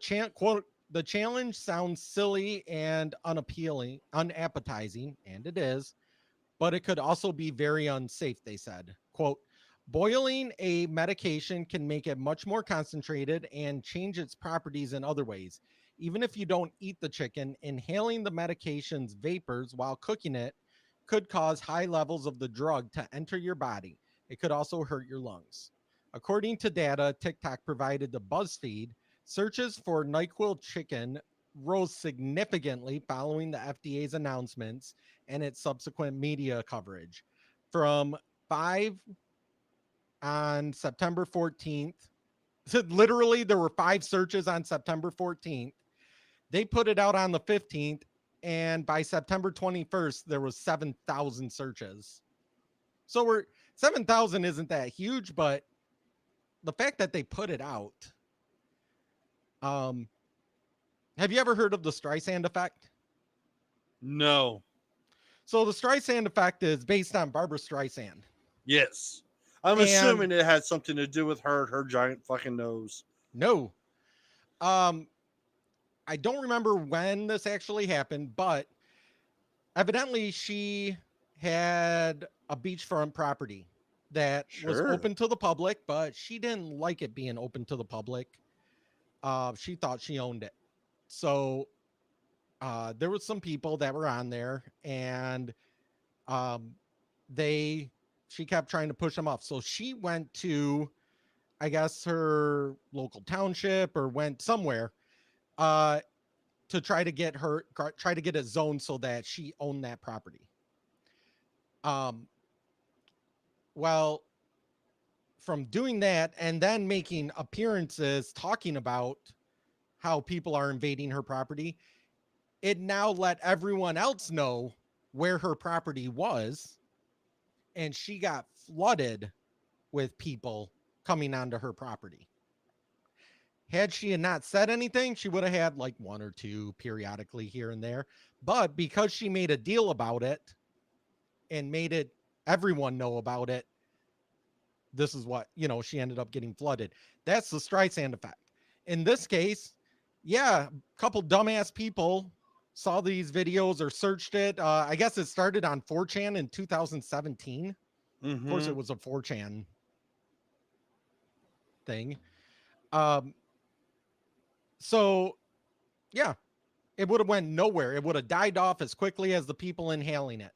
challenge sounds silly and unappetizing, and it is, but it could also be very unsafe, they said. Quote, boiling a medication can make it much more concentrated and change its properties in other ways. Even if you don't eat the chicken, inhaling the medication's vapors while cooking it could cause high levels of the drug to enter your body. It could also hurt your lungs. According to data TikTok provided to BuzzFeed, searches for NyQuil chicken rose significantly following the FDA's announcements and its subsequent media coverage. From 5 on September 14th, literally there were 5 searches on September 14th. They put it out on the 15th, and by September 21st, there was 7,000 searches. So 7,000 isn't that huge, but the fact that they put it out. Have you ever heard of the Streisand effect? No. So the Streisand effect is based on Barbara Streisand. Yes. I'm assuming it had something to do with her giant fucking nose. No. I don't remember when this actually happened, but evidently she had a beachfront property that was open to the public, but she didn't like it being open to the public. She thought she owned it. So there was some people that were on there, and she kept trying to push them off. So she went to, I guess, her local township or went somewhere to try to get it zoned so that she owned that property. Well, from doing that and then making appearances talking about how people are invading her property, it now let everyone else know where her property was, and she got flooded with people coming onto her property. Had she not said anything, she would have had like 1 or 2 periodically here and there. But because she made a deal about it and made everyone know about it, this is what, she ended up getting flooded. That's the Streisand effect. In this case, yeah, a couple dumbass people saw these videos or searched it. I guess it started on 4chan in 2017. Of course, it was a 4chan thing. So, yeah, it would have went nowhere. It would have died off as quickly as the people inhaling it.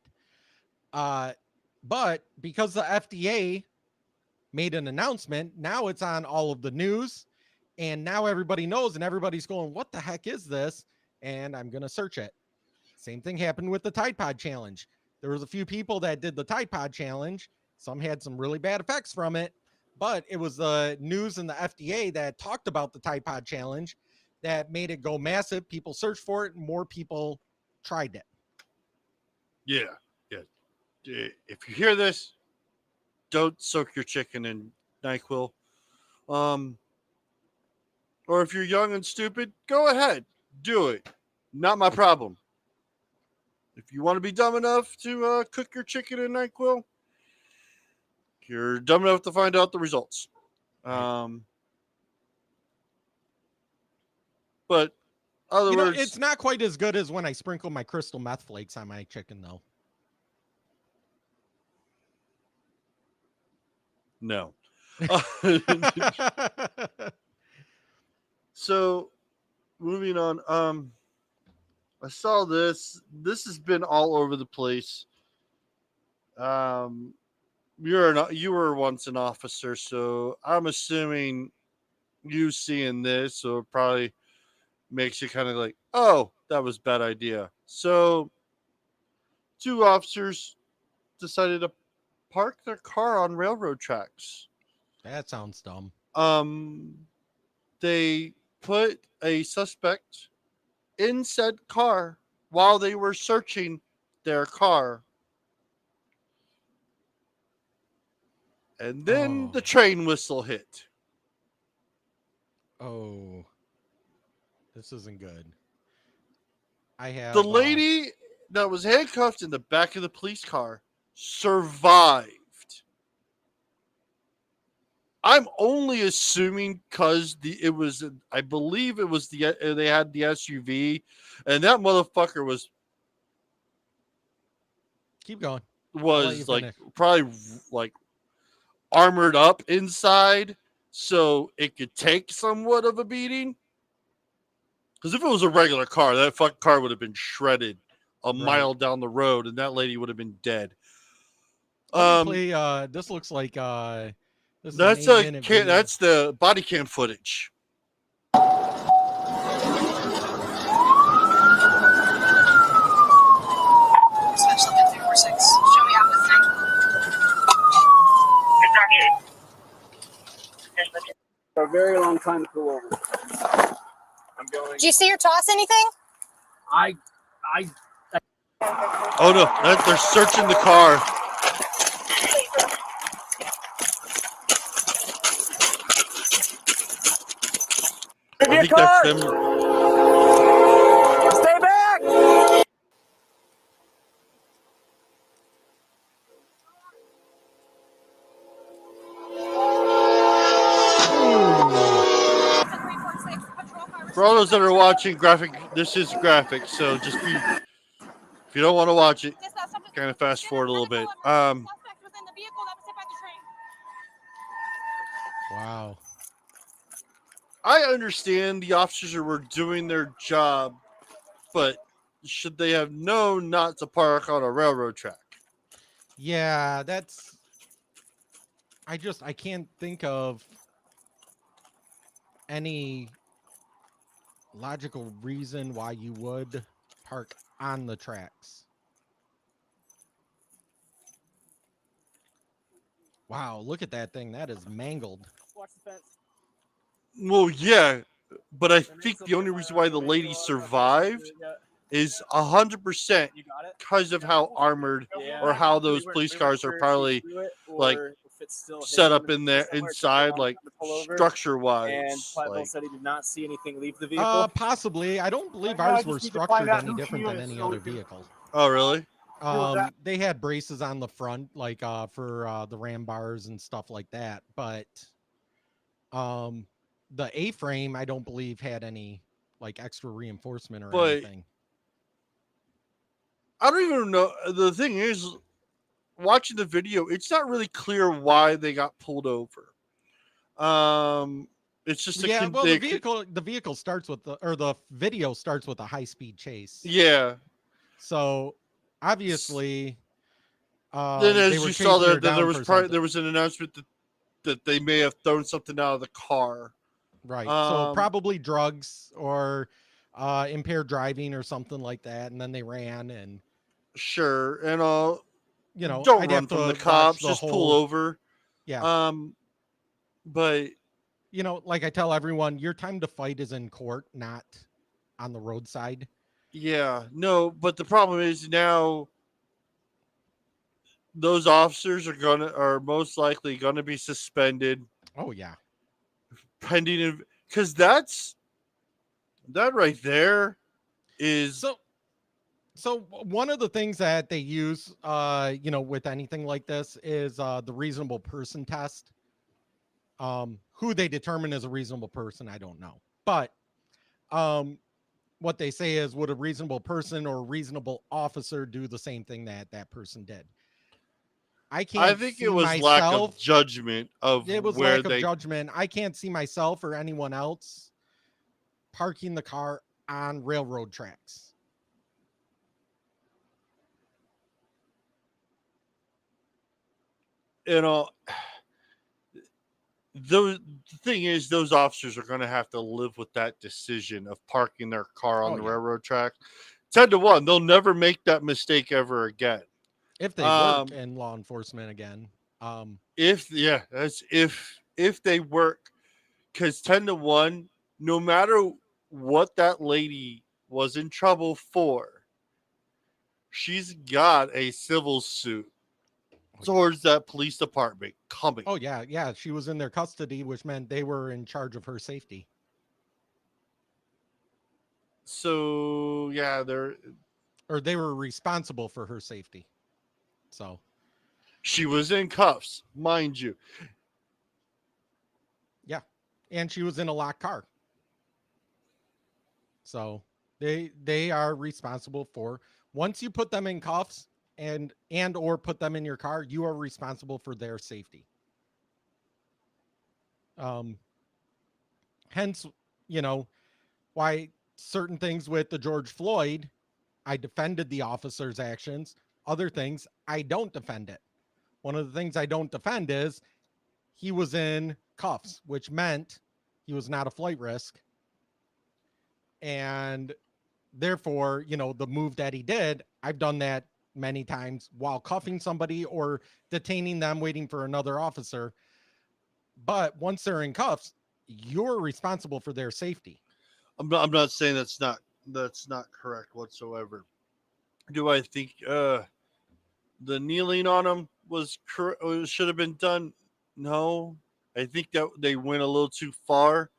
But because the FDA made an announcement, now it's on all of the news, and now everybody knows, and everybody's going, what the heck is this? And I'm going to search it. Same thing happened with the Tide Pod Challenge. There was a few people that did the Tide Pod Challenge. Some had some really bad effects from it, but it was the news and the FDA that talked about the Tide Pod Challenge that made it go massive. People searched for it, and more people tried it. Yeah. If you hear this, don't soak your chicken in NyQuil. Or if you're young and stupid, go ahead. Do it. Not my problem. If you want to be dumb enough to cook your chicken in NyQuil, you're dumb enough to find out the results. But other words, it's not quite as good as when I sprinkle my crystal meth flakes on my chicken, though. No. So, moving on. I saw this. This has been all over the place. You were once an officer, so I'm assuming you seeing this, so it probably makes you kind of like, oh, that was a bad idea. So, 2 officers decided to park their car on railroad tracks. That sounds dumb. They put a suspect in said car while they were searching their car. And then the train whistle hit. Oh, this isn't good. I have The lady that was handcuffed in the back of the police car survived. I'm only assuming because I believe it was they had the SUV, and that motherfucker was keep going. like probably like armored up inside, so it could take somewhat of a beating. Because if it was a regular car, that fucking car would have been shredded a mile down the road, and that lady would have been dead. Let me play, this looks like this is an That's 8-minute video. that's the body cam footage. Special 346. Show me out this thing. For a very long time to pull over. I'm going. Did you see her toss anything? I Oh no, they're searching the car. I think that's them. stay back. For all those that are watching graphic, this is graphic, so just if you don't want to watch it, kind of fast forward a little bit. Wow. I understand the officers were doing their job, but should they have known not to park on a railroad track? Yeah, that's. I can't think of any logical reason why you would park on the tracks. Wow, look at that thing. That is mangled. Watch the fence. Well, yeah, but I think the only reason why the lady survived is 100% because of how armored or how those police cars are probably like set up in there inside, like structure wise. Like, said he did not see anything leave the vehicle. Possibly. I don't believe ours were structured any different than any other vehicle. oh, really? They had braces on the front, like for the ram bars and stuff like that. But the A-frame, I don't believe had any like extra reinforcement or anything. I don't even know. The thing is, watching the video, it's not really clear why they got pulled over. It's just the vehicle starts with the video starts with a high-speed chase. Yeah. So obviously, then as you saw there was an announcement that they may have thrown something out of the car. Right. So probably drugs or impaired driving or something like that, and then they ran and. Sure, and don't I'd run from the cops, just pull over. Yeah. But like I tell everyone, your time to fight is in court, not on the roadside. Yeah, no, but the problem is now those officers are most likely gonna be suspended. Oh yeah. Pending, because that right there is so one of the things that they use with anything like this is the reasonable person test. Who they determine as a reasonable person, I don't know, but what they say is, would a reasonable person or a reasonable officer do the same thing that person did? I think it was lack of judgment of it was where lack of judgment. I can't see myself or anyone else parking the car on railroad tracks. The thing is, those officers are going to have to live with that decision of parking their car on the railroad track. 10-1, they'll never make that mistake ever again. If they work in law enforcement again. If they work, because 10-1, no matter what that lady was in trouble for, she's got a civil suit towards that police department coming. Oh yeah, she was in their custody, which meant they were in charge of her safety. So yeah, they were responsible for her safety. So she was in cuffs, mind you. Yeah, and she was in a locked car. So they are responsible for, once you put them in cuffs and or put them in your car, you are responsible for their safety. Hence, why certain things with the George Floyd I defended the officer's actions. Other things, I don't defend it. One of the things I don't defend is he was in cuffs, which meant he was not a flight risk. And therefore, the move that he did, I've done that many times while cuffing somebody or detaining them, waiting for another officer. But once they're in cuffs, you're responsible for their safety. I'm not saying that's not correct whatsoever. Do I think the kneeling on him should have been done? No. I think that they went a little too far.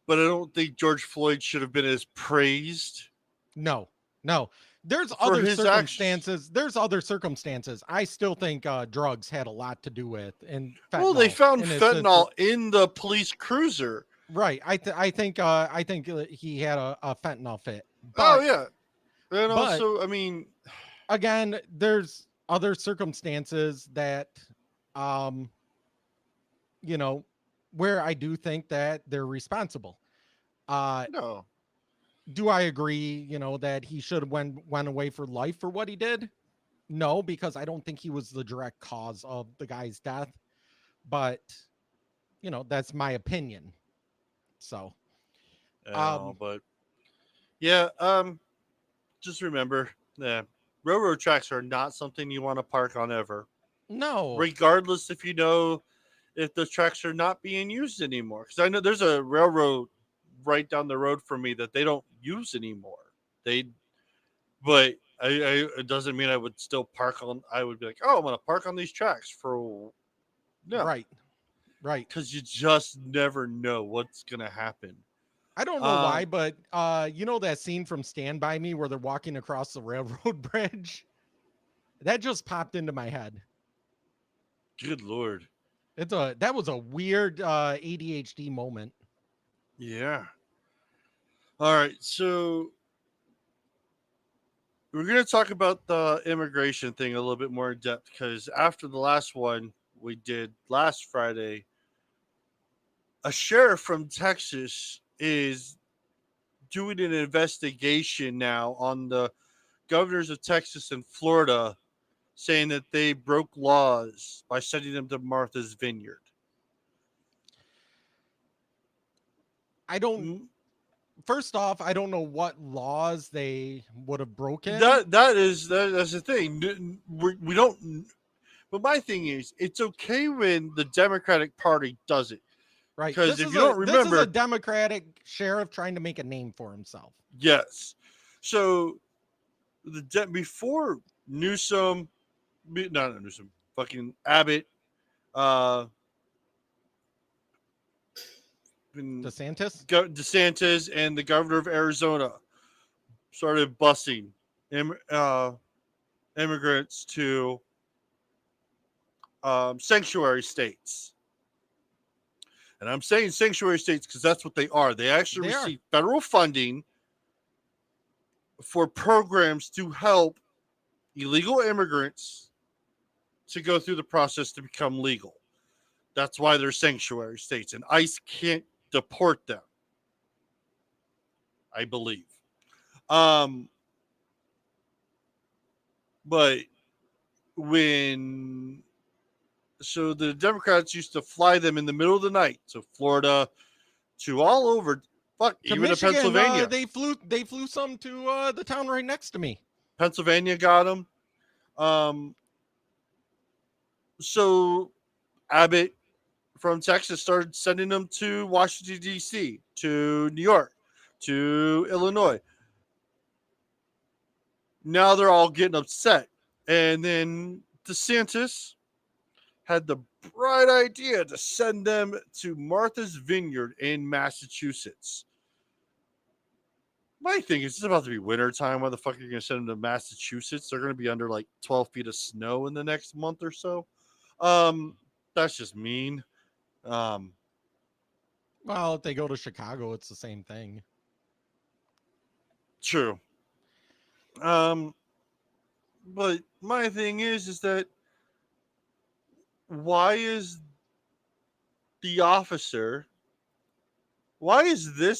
But I don't think George Floyd should have been as praised. No. There's For other his circumstances. There's other circumstances. I still think drugs had a lot to do with. And Well, they found in his fentanyl system. in the police cruiser. Right. I think he had a fentanyl fit. Oh yeah, and but- also, I mean, Again, there's other circumstances that, where I do think that they're responsible. no. Do I agree, that he should have went away for life for what he did? No, because I don't think he was the direct cause of the guy's death. But, that's my opinion. So, But yeah, just remember, railroad tracks are not something you want to park on ever, no. regardless if if the tracks are not being used anymore. Because I know there's a railroad right down the road from me that they don't use anymore. But it doesn't mean I would still park on. I would be like, oh, I'm gonna park on these tracks for no, Right. because you just never know what's gonna happen. I don't know why, but that scene from Stand By Me where they're walking across the railroad bridge? That just popped into my head. Good Lord. That was a weird ADHD moment. Yeah. All right, so we're going to talk about the immigration thing a little bit more in depth because after the last one we did last Friday, a sheriff from Texas is doing an investigation now on the governors of Texas and Florida, saying that they broke laws by sending them to Martha's Vineyard. First off, I don't know what laws they would have broken. That's the thing. We don't. But my thing is, it's okay when the Democratic Party does it, right? Because if you don't remember, this is a Democratic sheriff trying to make a name for himself. Yes. So before Newsom, not Newsom, fucking Abbott, DeSantis and the governor of Arizona started busing immigrants to sanctuary states. And I'm saying sanctuary states because that's what they are. They actually receive federal funding for programs to help illegal immigrants to go through the process to become legal. That's why they're sanctuary states, and ICE can't deport them, I believe. But so the Democrats used to fly them in the middle of the night to Florida, to all over, even Michigan, to Pennsylvania. They flew some to the town right next to me. Pennsylvania got them. So Abbott from Texas started sending them to Washington, D.C., to New York, to Illinois. Now they're all getting upset. And then DeSantis had the bright idea to send them to Martha's Vineyard in Massachusetts. My thing is, it's about to be winter time. Why the fuck are you going to send them to Massachusetts? They're going to be under like 12 feet of snow in the next month or so. That's just mean. Well, if they go to Chicago, it's the same thing. True. But my thing is that why is this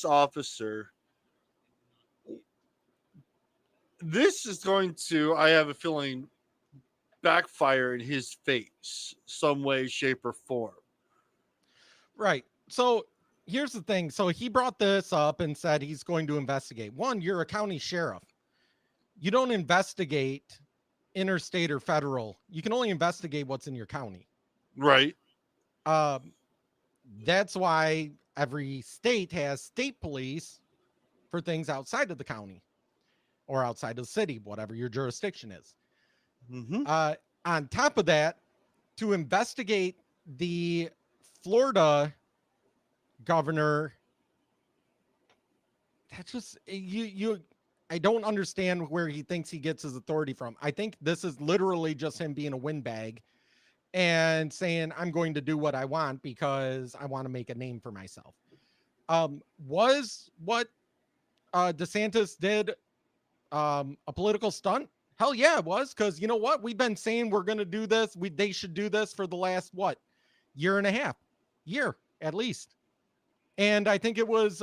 officer this is going to, I have a feeling, backfire in his face, some way, shape, or form. Right. So here's the thing. So he brought this up and said he's going to investigate. One, you're a county sheriff. You don't investigate interstate or federal. You can only investigate what's in your county. Right. That's why every state has state police for things outside of the county or outside of the city, whatever your jurisdiction is. Mm-hmm. On top of that, to investigate the Florida governor, that's just I don't understand where he thinks he gets his authority from. I think this is literally just him being a windbag and saying, I'm going to do what I want because I want to make a name for myself. Was what DeSantis did a political stunt? Hell yeah, it was. Because you know what? We've been saying we're going to do this. They should do this for the last, year and a half, at least. And I think it was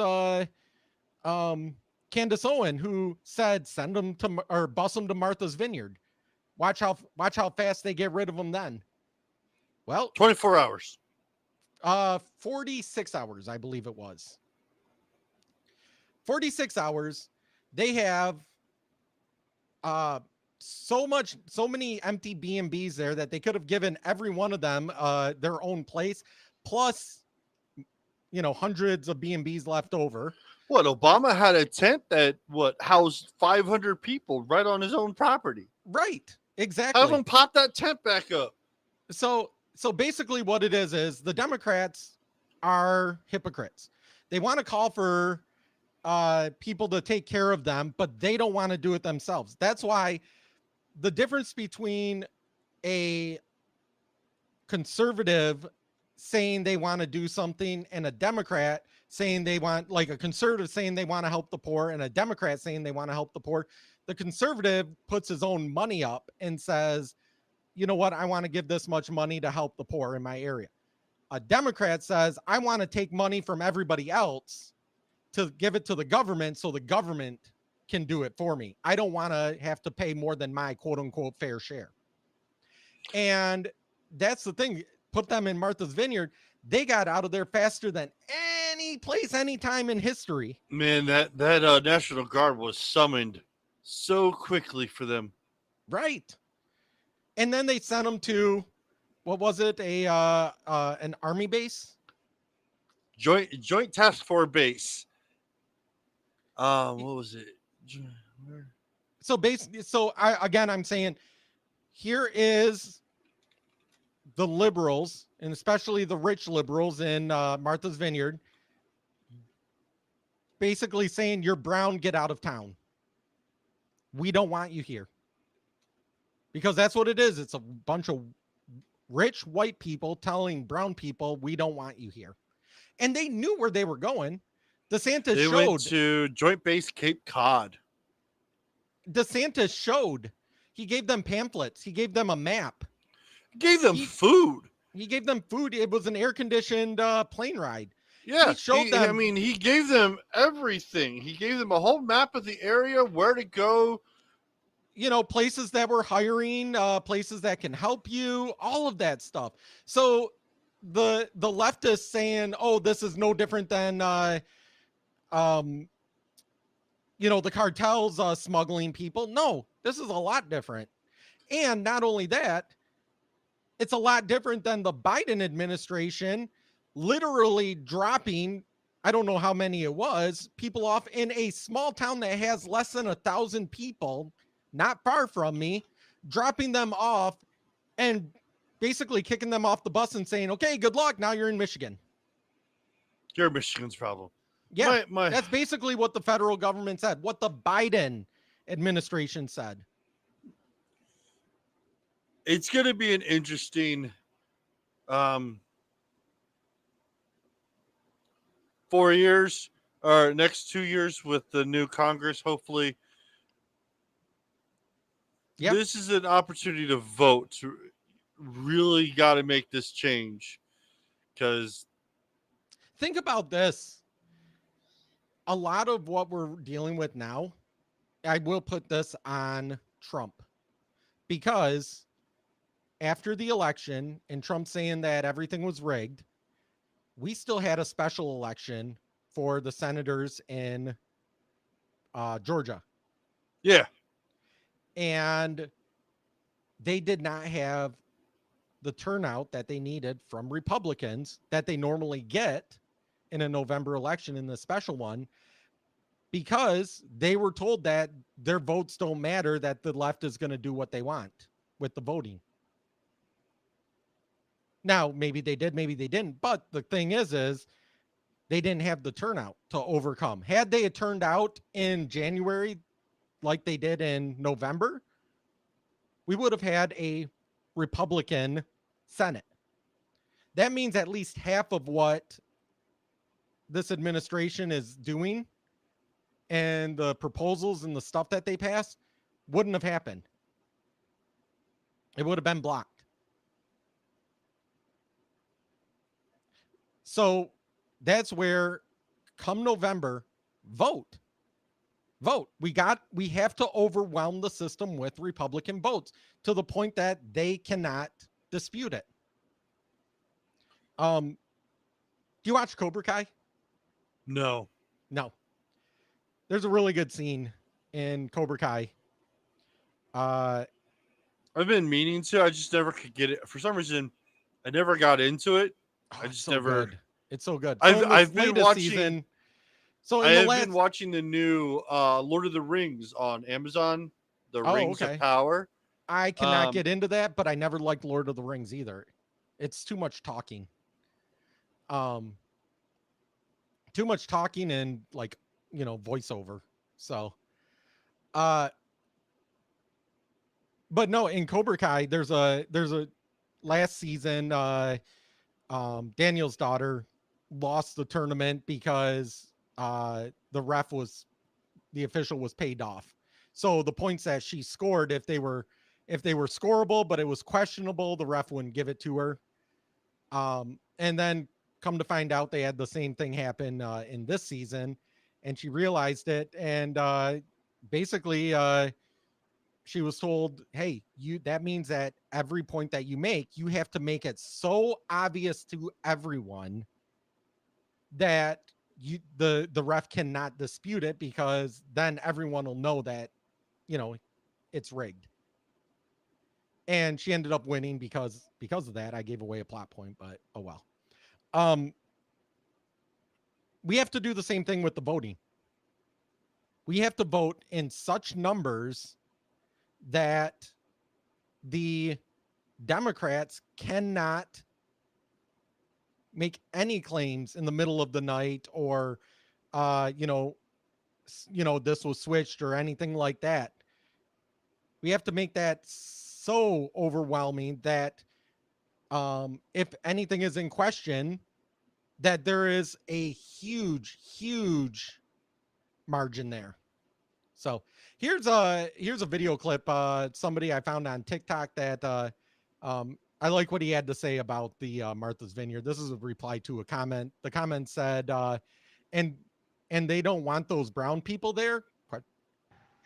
Candace Owen who said, send them to, or bus them to Martha's Vineyard. Watch how fast they get rid of them then. Well, 24 hours. 46 hours, I believe it was. 46 hours. They have so many empty B&Bs there that they could have given every one of them their own place, plus hundreds of B&Bs left over. What, Obama had a tent that housed 500 people right on his own property. Right, exactly. Have him pop that tent back up. So basically what it is the Democrats are hypocrites. They want to call for people to take care of them, but they don't want to do it themselves. That's why the difference between a conservative saying they want to do something and a Democrat saying they want, like a conservative saying they want to help the poor and a Democrat saying they want to help the poor, the conservative puts his own money up and says, you know what, I want to give this much money to help the poor in my area. A Democrat says, I want to take money from everybody else to give it to the government so the government can do it for me. I don't want to have to pay more than my quote unquote fair share. And that's the thing. Put them in Martha's Vineyard. They got out of there faster than any place, any time in history. Man, that National Guard was summoned so quickly for them. Right. And then they sent them to, what was it? An army base? Joint Task Force base. What was it? So I'm saying here is the liberals, and especially the rich liberals in Martha's Vineyard, basically saying, you're brown, get out of town. We don't want you here. Because that's what it is. It's a bunch of rich white people telling brown people, we don't want you here. And they knew where they were going. DeSantis went to Joint Base Cape Cod. DeSantis showed. He gave them pamphlets. He gave them a map. He gave them food. He gave them food. It was an air-conditioned plane ride. Yeah, he gave them everything. He gave them a whole map of the area, where to go. Places that were hiring, places that can help you, all of that stuff. So the leftists saying, oh, this is no different than, the cartels smuggling people. No, this is a lot different. And not only that, it's a lot different than the Biden administration literally dropping, I don't know how many it was, people off in a small town that has less than 1,000 people, not far from me, dropping them off and basically kicking them off the bus and saying, okay, good luck. Now you're in Michigan. You're Michigan's problem. Yeah, that's basically what the federal government said, what the Biden administration said. It's going to be an interesting 4 years or next 2 years with the new Congress, hopefully. Yep. This is an opportunity to vote. To really got to make this change, because think about this. A lot of what we're dealing with now, I will put this on Trump, because after the election and Trump saying that everything was rigged, we still had a special election for the senators in Georgia. Yeah. And they did not have the turnout that they needed from Republicans that they normally get in a November election in the special one, because they were told that their votes don't matter, that the left is going to do what they want with the voting. Now, maybe they did, maybe they didn't. But the thing is they didn't have the turnout to overcome. Had they turned out in January like they did in November, we would have had a Republican Senate. That means at least half of what this administration is doing and the proposals and the stuff that they pass wouldn't have happened. It would have been blocked. So that's where, come November, vote. We have to overwhelm the system with Republican votes to the point that they cannot dispute it. Do you watch Cobra Kai? No. No. There's a really good scene in Cobra Kai. I've been meaning to. I just never could get it. For some reason, I never got into it. I just so never. Good. It's so good. I've been watching. Season, so I have been watching the new Lord of the Rings on Amazon. The Rings of Power. I cannot get into that, but I never liked Lord of the Rings either. It's too much talking. Too much talking and voiceover. So, but no, in Cobra Kai, there's a last season, Daniel's daughter lost the tournament because the official was paid off. So the points that she scored, if they were scoreable, but it was questionable, the ref wouldn't give it to her. And then come to find out, they had the same thing happen in this season, and she realized it. And basically, she was told, "Hey, that means that every point that you make, you have to make it so obvious to everyone that the ref cannot dispute it, because then everyone will know that it's rigged." And she ended up winning because of that. I gave away a plot point, but oh well. We have to do the same thing with the voting. We have to vote in such numbers that the Democrats cannot make any claims in the middle of the night, or this was switched or anything like that. We have to make that so overwhelming that if anything is in question, that there is a huge margin there. So here's a video clip, somebody I found on TikTok that I like what he had to say about the Martha's Vineyard. This is a reply to a comment. The comment said, and they don't want those brown people there.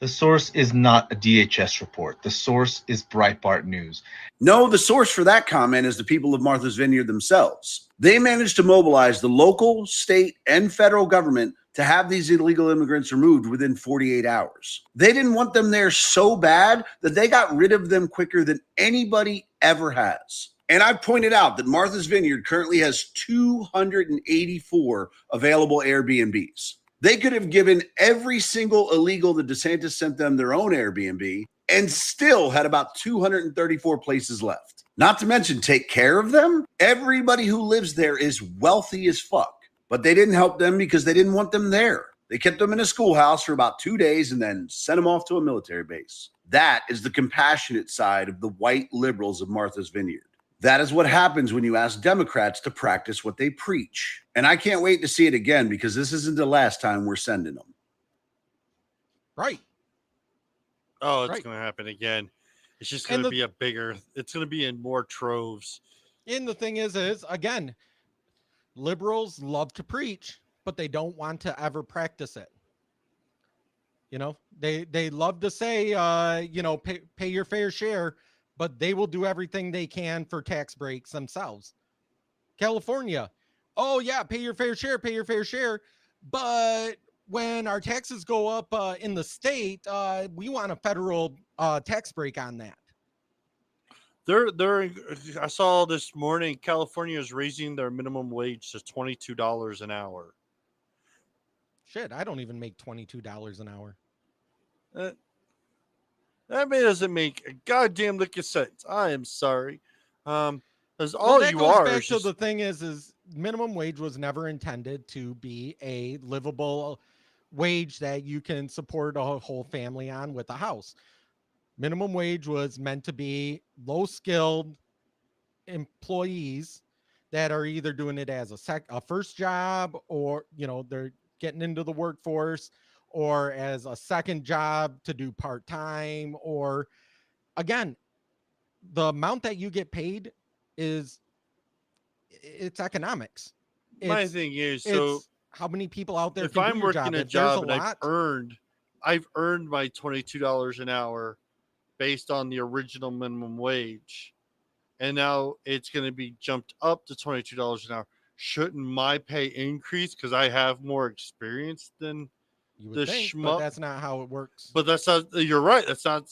The source is not a DHS report. The source is Breitbart News. No, the source for that comment is the people of Martha's Vineyard themselves. They managed to mobilize the local, state, and federal government to have these illegal immigrants removed within 48 hours. They didn't want them there so bad that they got rid of them quicker than anybody ever has. And I pointed out that Martha's Vineyard currently has 284 available Airbnbs. They could have given every single illegal that DeSantis sent them their own Airbnb and still had about 234 places left. Not to mention take care of them. Everybody who lives there is wealthy as fuck, but they didn't help them because they didn't want them there. They kept them in a schoolhouse for about 2 days and then sent them off to a military base. That is the compassionate side of the white liberals of Martha's Vineyard. That is what happens when you ask Democrats to practice what they preach. And I can't wait to see it again, because this isn't the last time we're sending them. Right. Oh, it's going to happen again. It's just going to be it's going to be in more troves. And the thing is again, liberals love to preach, but they don't want to ever practice it. You know, they love to say, pay your fair share, but they will do everything they can for tax breaks themselves. California, oh yeah, pay your fair share. But when our taxes go up in the state, we want a federal tax break on that. I saw this morning California is raising their minimum wage to $22 an hour. Shit, I don't even make $22 an hour. That doesn't make a goddamn lick of sense. I am sorry. Because Well, all that you goes are back is to just, the thing is minimum wage was never intended to be a livable wage that you can support a whole family on with a house. Minimum wage was meant to be low skilled employees that are either doing it as a first job, or they're getting into the workforce, or as a second job to do part-time, or again, the amount that you get paid it's economics. my thing is, so It's how many people out there if can do I'm your working job. a If there's a job and lot, I've earned my $22 an hour based on the original minimum wage, and now it's going to be jumped up to $22 an hour. Shouldn't my pay increase because I have more experience than you would the think, but schmuck? that's not how it works. But that's not. You're right. That's not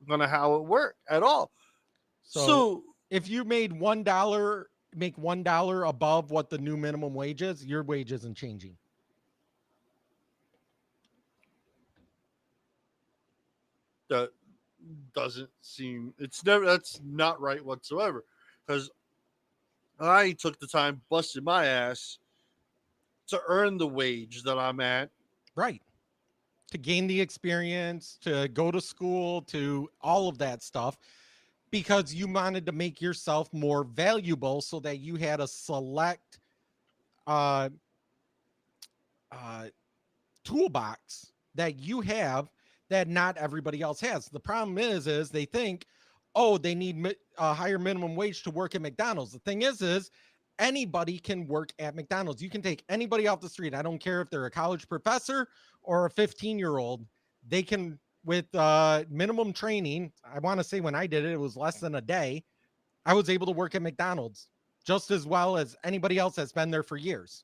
going to how it work at all. So if you made $1 above what the new minimum wage is, your wage isn't changing. that doesn't seem, that's not right whatsoever, because I took the time, busted my ass to earn the wage that I'm at. Right. To gain the experience, to go to school, to all of that stuff, because you wanted to make yourself more valuable so that you had a select toolbox that you have that not everybody else has. The problem is they think, oh, they need a higher minimum wage to work at McDonald's. The thing is anybody can work at McDonald's. You can take anybody off the street. I don't care if they're a college professor or a 15-year-old. They can, with minimum training. I want to say when I did it, it was less than a day. I was able to work at McDonald's just as well as anybody else that's been there for years.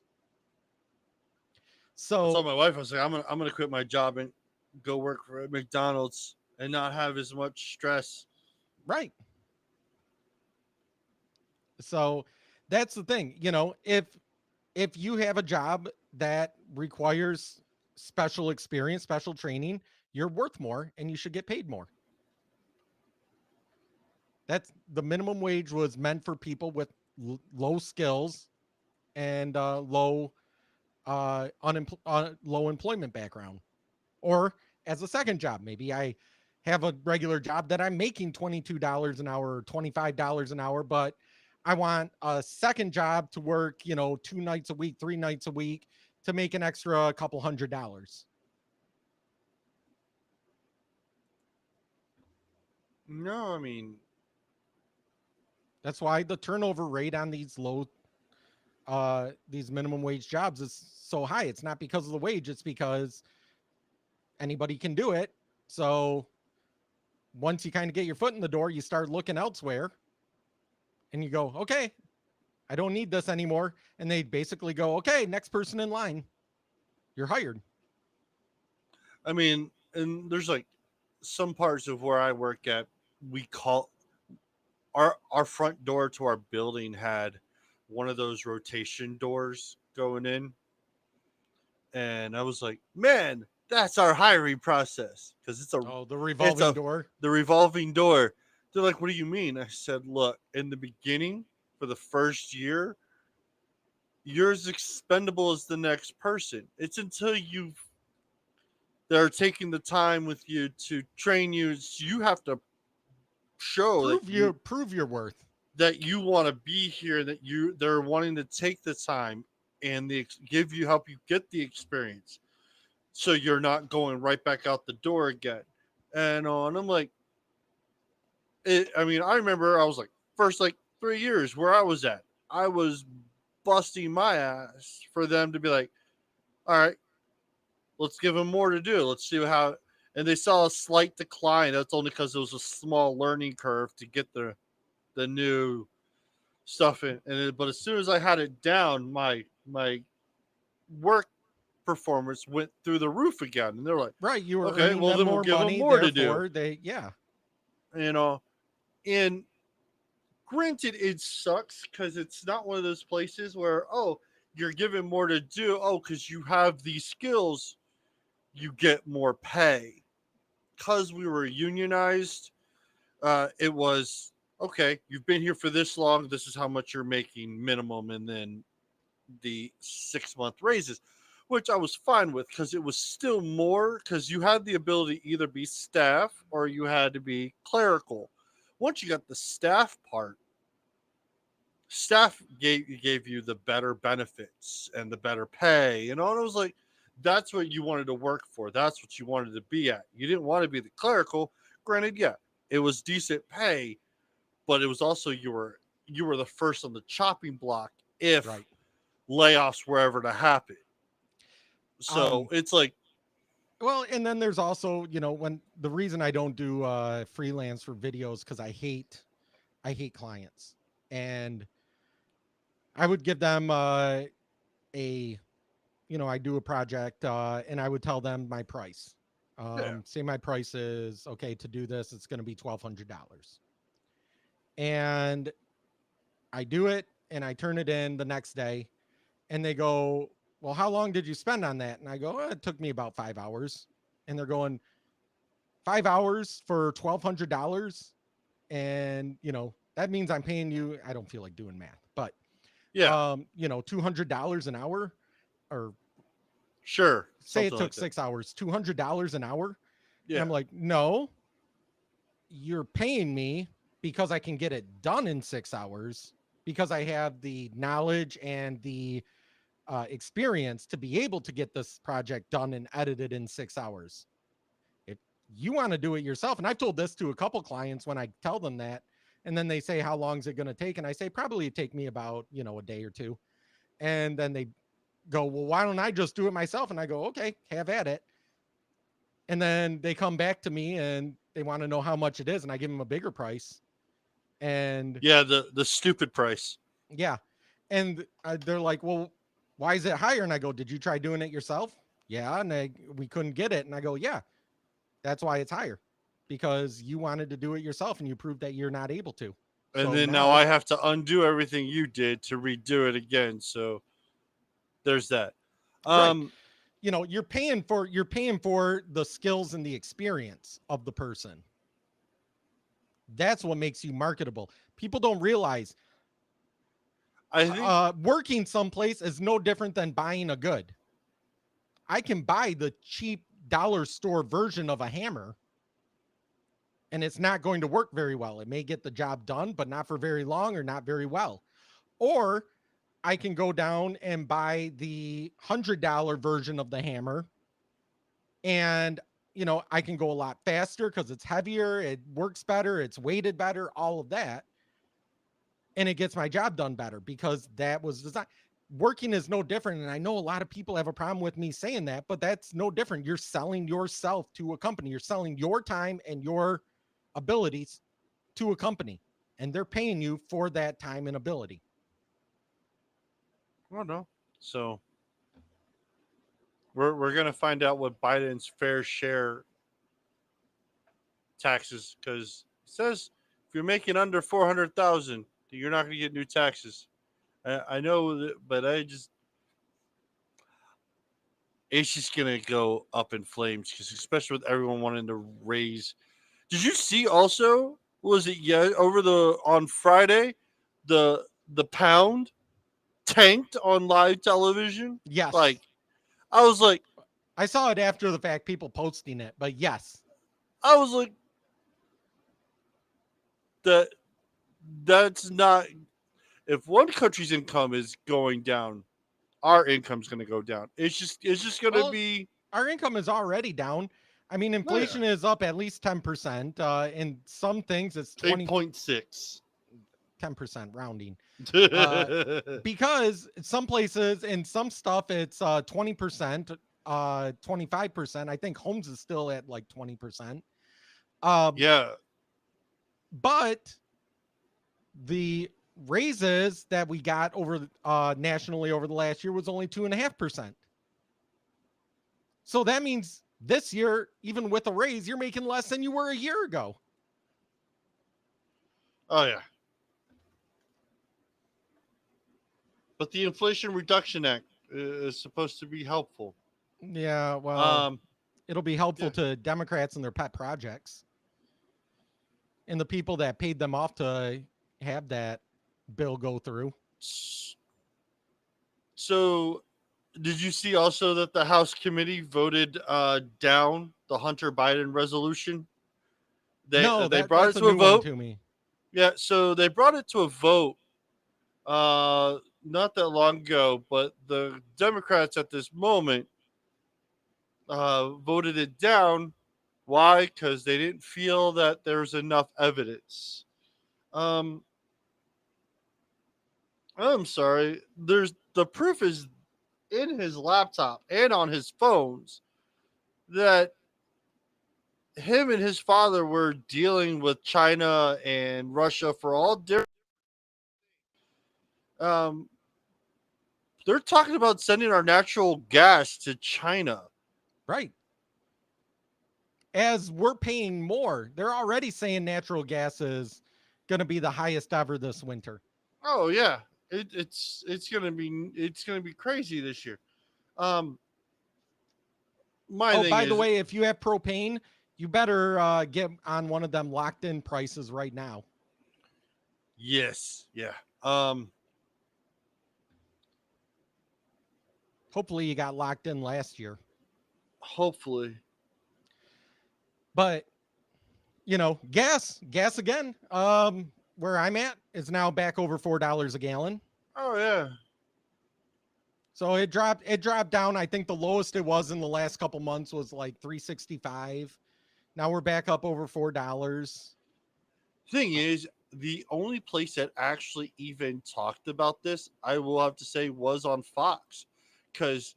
So I told my wife, I was like, I'm gonna quit my job and go work for McDonald's and not have as much stress. Right. So that's the thing, if you have a job that requires special experience, special training, you're worth more and you should get paid more. That's the minimum wage was meant for people with low skills and low employment background, or as a second job. Maybe I have a regular job that I'm making $22 an hour or $25 an hour, but I want a second job to work, 2 nights a week, 3 nights a week to make an extra couple $100. No, I mean, that's why the turnover rate on these these minimum wage jobs is so high. It's not because of the wage, it's because anybody can do it. So once you kind of get your foot in the door, you start looking elsewhere and you go, okay, I don't need this anymore. And they basically go, okay, next person in line, you're hired. I mean, and there's like some parts of where I work at, we call our front door to our building had one of those rotation doors going in. And I was like, man, that's our hiring process. Because it's the revolving door. The revolving door. They're like, what do you mean? I said, look, in the beginning, for the first year, you're as expendable as the next person. It's until they're taking the time with you to train you. So you have to show prove your worth, that you want to be here, that they're wanting to take the time and help you get the experience, so you're not going right back out the door again. And I'm like, I remember I was like, first 3 years where I was at, I was busting my ass for them to be like, all right, let's give them more to do. Let's see how. And they saw a slight decline. That's only because it was a small learning curve to get the new stuff in. But as soon as I had it down, my work performance went through the roof again. And they're like, Right, you were okay, earning well them then we'll more give them money, more to do. therefore they, yeah. You know, and granted, it sucks because it's not one of those places where, oh, you're given more to do. Oh, because you have these skills, you get more pay. Because we were unionized, it was, okay, you've been here for this long. This is how much you're making minimum. And then the 6-month raises, which I was fine with because it was still more because you had the ability to either be staff or you had to be clerical. Once you got the staff part, staff gave you the better benefits and the better pay. And it was like, that's what you wanted to work for. That's what you wanted to be at. You didn't want to be the clerical. Granted, yeah, it was decent pay, but it was also you were the first on the chopping block if layoffs were ever to happen. So it's like, well, and then there's also, when the reason I don't do freelance for videos because I hate clients, and I would give them I do a project and I would tell them my price. Say my price is okay to do this. It's going to be $1,200. And I do it and I turn it in the next day and they go, well, how long did you spend on that? And I go, it took me about 5 hours. And they're going, 5 hours for $1,200. And, that means I'm paying you. I don't feel like doing math, but $200 an hour, or sure, say it took 6 hours, $200 an hour. Yeah. And I'm like, no, you're paying me because I can get it done in 6 hours because I have the knowledge and the experience to be able to get this project done and edited in 6 hours. If you want to do it yourself, and I've told this to a couple clients when I tell them that, and then they say, how long is it going to take? And I say, probably take me about, a day or two. And then they go, well, why don't I just do it myself? And I go, okay, have at it. And then they come back to me and they want to know how much it is. And I give them a bigger price. And yeah, the stupid price. Yeah. And they're like, well, why is it higher? And I go, did you try doing it yourself? Yeah. And we couldn't get it. And I go, yeah, that's why it's higher, because you wanted to do it yourself and you proved that you're not able to. And So then now I have to undo everything you did to redo it again. So there's that. Right. You're paying for the skills and the experience of the person. That's what makes you marketable. People don't realize I think working someplace is no different than buying a good. I can buy the cheap dollar store version of a hammer and it's not going to work very well. It may get the job done, but not for very long or not very well. Or I can go down and buy the $100 version of the hammer and, I can go a lot faster because it's heavier, it works better, it's weighted better, all of that. And it gets my job done better because that was designed. Working is no different. And I know a lot of people have a problem with me saying that, but that's no different. You're selling yourself to a company. You're selling your time and your abilities to a company, and they're paying you for that time and ability. I don't know. So we're gonna find out what Biden's fair share taxes, because it says if you're making under 400,000, you're not gonna get new taxes. I know that, but it's just gonna go up in flames, because especially with everyone wanting to raise. Did you see also? Was it on Friday, the pound tanked on live television? Yes. Like, I was like, I saw it after the fact, people posting it, but yes. I was like, that's not. If one country's income is going down, our income's going to go down. It's just going to be. Our income is already down. I mean, inflation is up at least 10%. In some things, it's 8.6. 10% rounding. Because some places and some stuff, it's 20%. 25%. I think Holmes is still at like 20%. Yeah. But the raises that we got over nationally over the last year was only 2.5%. So that means this year, even with a raise, you're making less than you were a year ago. Oh, yeah. But the Inflation Reduction Act is supposed to be helpful. Yeah, well, it'll be helpful to Democrats and their pet projects and the people that paid them off to have that bill go through. So, did you see also that the House committee voted down the Hunter Biden resolution? They brought it to a vote. To me. Yeah, so they brought it to a vote not that long ago, but the Democrats at this moment voted it down. Why? Because they didn't feel that there's enough evidence. I'm sorry. The proof is in his laptop and on his phones that him and his father were dealing with China and Russia for all different. They're talking about sending our natural gas to China. Right. As we're paying more, they're already saying natural gas is going to be the highest ever this winter. Oh yeah, it's gonna be crazy this year. By the way, if you have propane, you better get on one of them locked in prices right now. Yes. Yeah. Hopefully you got locked in last year. Hopefully. But, gas again, where I'm at is now back over $4 a gallon. Oh, yeah. So it dropped down. I think the lowest it was in the last couple months was like $3.65. Now we're back up over $4. Thing is, the only place that actually even talked about this, I will have to say, was on Fox, because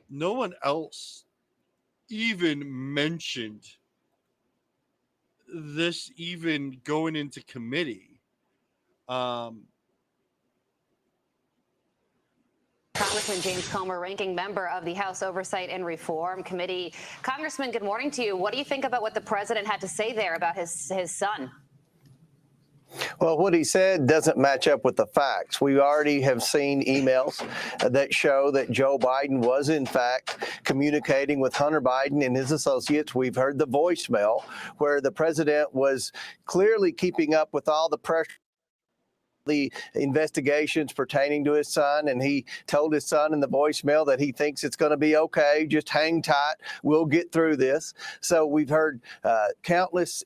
no one else even mentioned this even going into committee. Congressman James Comer, ranking member of the House Oversight and Reform Committee. Congressman, good morning to you. What do you think about what the president had to say there about his son? Well, what he said doesn't match up with the facts. We already have seen emails that show that Joe Biden was, in fact, communicating with Hunter Biden and his associates. We've heard the voicemail where the president was clearly keeping up with all the pressure, the investigations pertaining to his son, and he told his son in the voicemail that he thinks it's going to be okay. Just hang tight. We'll get through this. So we've heard countless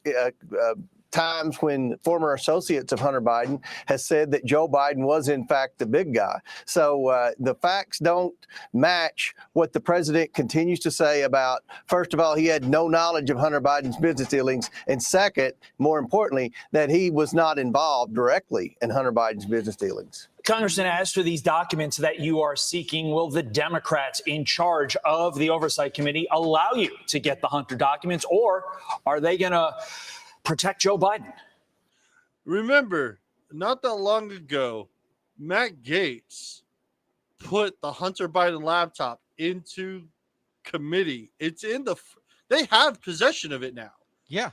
times when former associates of Hunter Biden has said that Joe Biden was in fact the big guy. So the facts don't match what the president continues to say about, first of all, he had no knowledge of Hunter Biden's business dealings, and second, more importantly, that he was not involved directly in Hunter Biden's business dealings. Congressman, as for these documents that you are seeking, will the Democrats in charge of the Oversight Committee allow you to get the Hunter documents, or are they going to protect Joe Biden? Remember, not that long ago, Matt Gaetz put the Hunter Biden laptop into committee. It's in they have possession of it now. Yeah.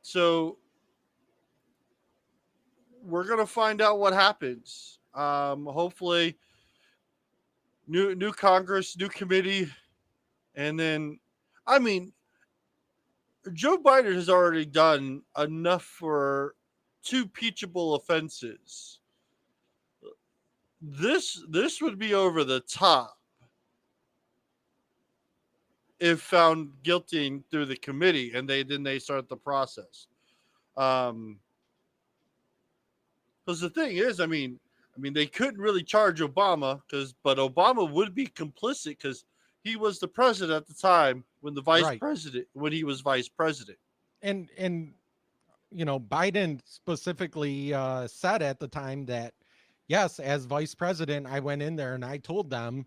So we're going to find out what happens. Hopefully new Congress, new committee, and then I mean, Joe Biden has already done enough for 2 peachable offenses. This would be over the top if found guilty through the committee, and they start the process. Because the thing is, I mean, they couldn't really charge Obama but Obama would be complicit because he was the president at the time when when he was vice president. And Biden specifically said at the time that yes, as vice president, I went in there and I told them,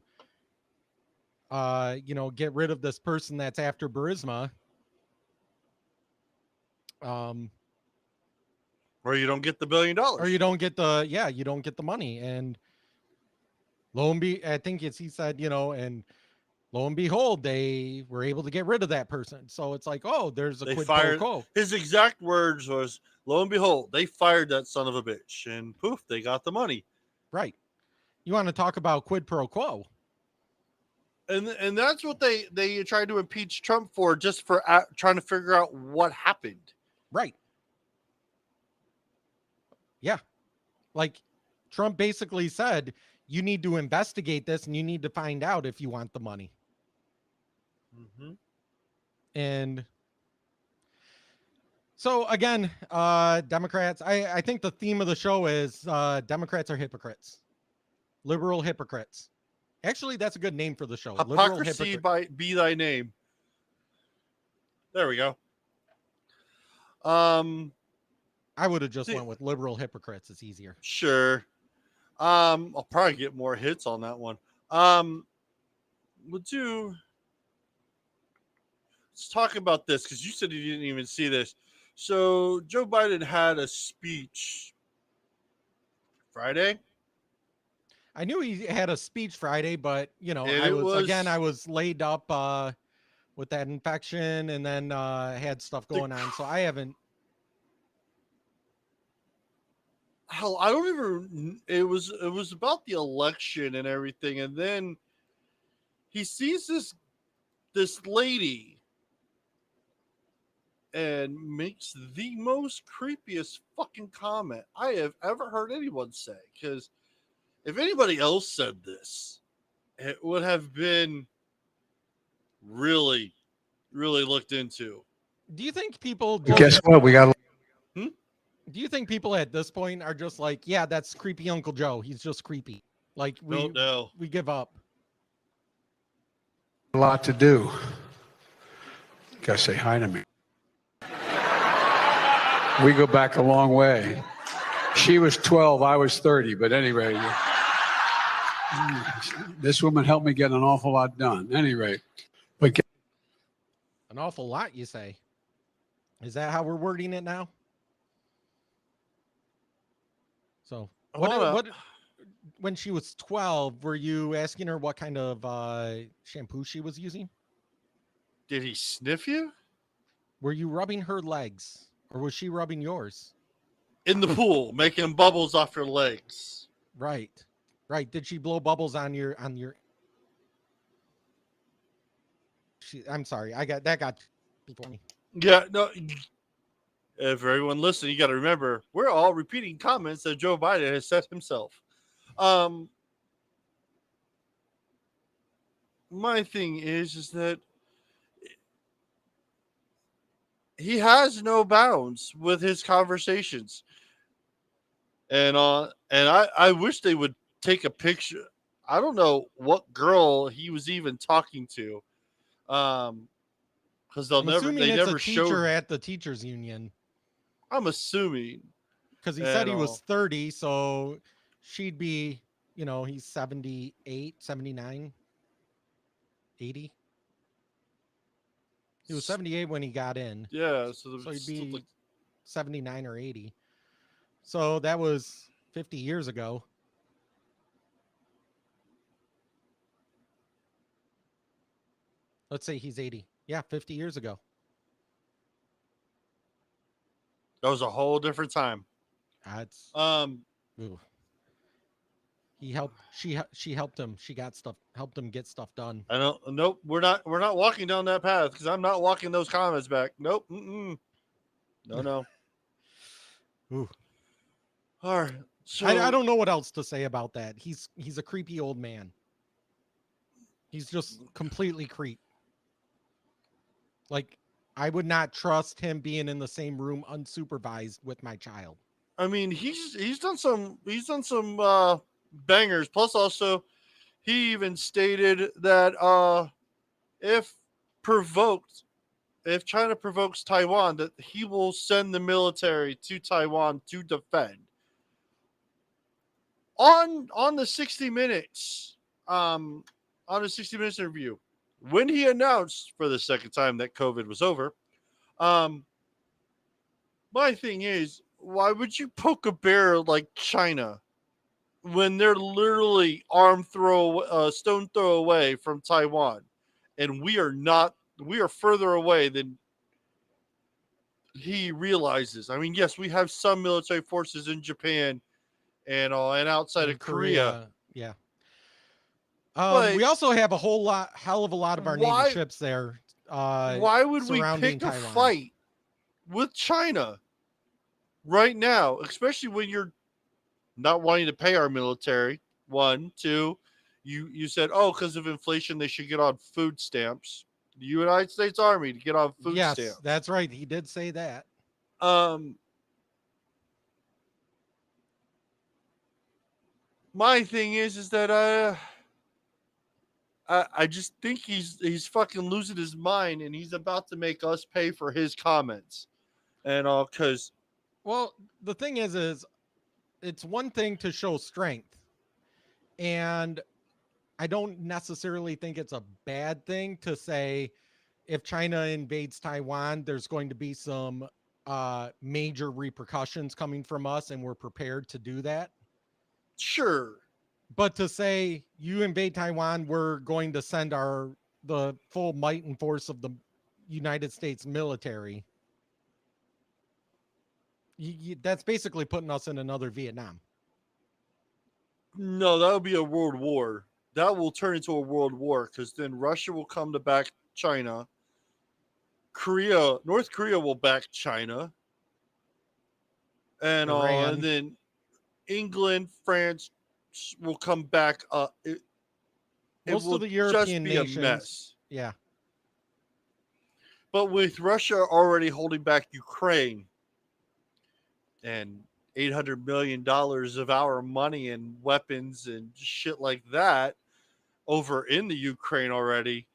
get rid of this person that's after Burisma. Or you don't get the $1 billion. Or you don't get you don't get the money. And lo and behold, I think he said, and lo and behold, they were able to get rid of that person. So it's like, oh, there's a quid pro quo. His exact words was, lo and behold, they fired that son of a bitch, and poof, they got the money. Right. You want to talk about quid pro quo? And that's what they tried to impeach Trump for, just for trying to figure out what happened. Right. Yeah. Like Trump basically said, you need to investigate this and you need to find out if you want the money. Mm-hmm. And so again, Democrats, I think the theme of the show is Democrats are hypocrites. Liberal hypocrites. Actually, that's a good name for the show. Hypocrisy be thy name. There we go. I would have just went with liberal hypocrites. It's easier. Sure. I'll probably get more hits on that one. Let's talk about this, because you said you didn't even see this. So Joe Biden had a speech Friday. I knew he had a speech Friday, but I was laid up with that infection, and then had stuff going on, so I haven't. Hell, I don't even. It was about the election and everything, and then he sees this lady and makes the most creepiest fucking comment I have ever heard anyone say. Because if anybody else said this, it would have been really, really looked into. Do you think people guess what? We got. Do you think people at this point are just like, yeah, that's creepy Uncle Joe. He's just creepy. Like we give up. A lot to do. Gotta say hi to me. We go back a long way. She was 12, I was 30, but anyway, this woman helped me get an awful lot done. Anyway, but an awful lot, you say? Is that how we're wording it now? So what when she was 12, were you asking her what kind of shampoo she was using? Did he sniff you? Were you rubbing her legs, or was she rubbing yours? In the pool, making bubbles off your legs. Right. Did she blow bubbles on your I'm sorry. That got before me. Yeah, no. For everyone listening, you got to remember, we're all repeating comments that Joe Biden has said himself. My thing is that he has no bounds with his conversations. And I wish they would take a picture. I don't know what girl he was even talking to. Because they never showed teacher at the teachers union. I'm assuming, because he said he was 30, so she'd be, he's 78, 79, 80. He was 78 when he got in. Yeah, so he'd be 79 or 80. So that was 50 years ago. Let's say he's 80. Yeah, 50 years ago. That was a whole different time. That's he helped. She helped him. She got stuff. Helped him get stuff done. I don't. Nope. We're not walking down that path, because I'm not walking those comments back. Nope. No. Ooh. All right. So I don't know what else to say about that. He's a creepy old man. He's just completely creep. Like, I would not trust him being in the same room unsupervised with my child. I mean, he's done some bangers. Plus, also, he even stated that if China provokes Taiwan, that he will send the military to Taiwan to defend. on the 60 Minutes, on the 60 Minutes interview, when he announced for the second time that COVID was over, my thing is, why would you poke a bear like China when they're literally stone throw away from Taiwan, and we are further away than he realizes. I mean, yes, we have some military forces in Japan and outside of Korea. Yeah. But We also have a hell of a lot of our Navy ships there. Why would we surrounding pick a Taiwan. fight with China right now, especially when you're not wanting to pay our military? 1, 2, you said, because of inflation, they should get on food stamps. The United States Army to get on food Yes, stamps. that's right. He did say that. My thing is that I just think he's fucking losing his mind, and he's about to make us pay for his comments, and all because. Well, the thing is it's one thing to show strength, and I don't necessarily think it's a bad thing to say if China invades Taiwan, there's going to be some major repercussions coming from us, and we're prepared to do that. Sure. But to say you invade Taiwan, we're going to send the full might and force of the United States military. That's basically putting us in another Vietnam. No, that would be a world war. That will turn into a world war because then Russia will come to back China. North Korea will back China. And then England, France will come back. Most of the European nations. A mess. Yeah. But with Russia already holding back Ukraine and $800 million of our money and weapons and shit like that over in the Ukraine already,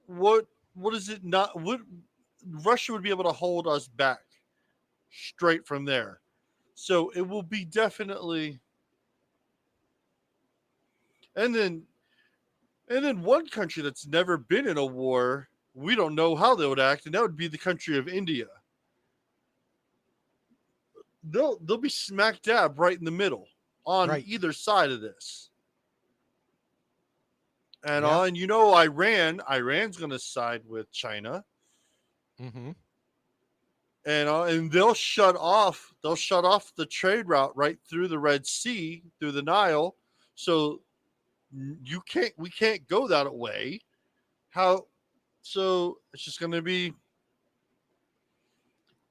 what is it not? What Russia would be able to hold us back straight from there. So it will be definitely. And then one country that's never been in a war, we don't know how they would act, and that would be the country of India. They'll be smack dab right in the middle on either side of this. And Iran's going to side with China. Mm-hmm. And they'll shut off the trade route right through the Red Sea, through the Nile. So we can't go that way. So it's just going to be,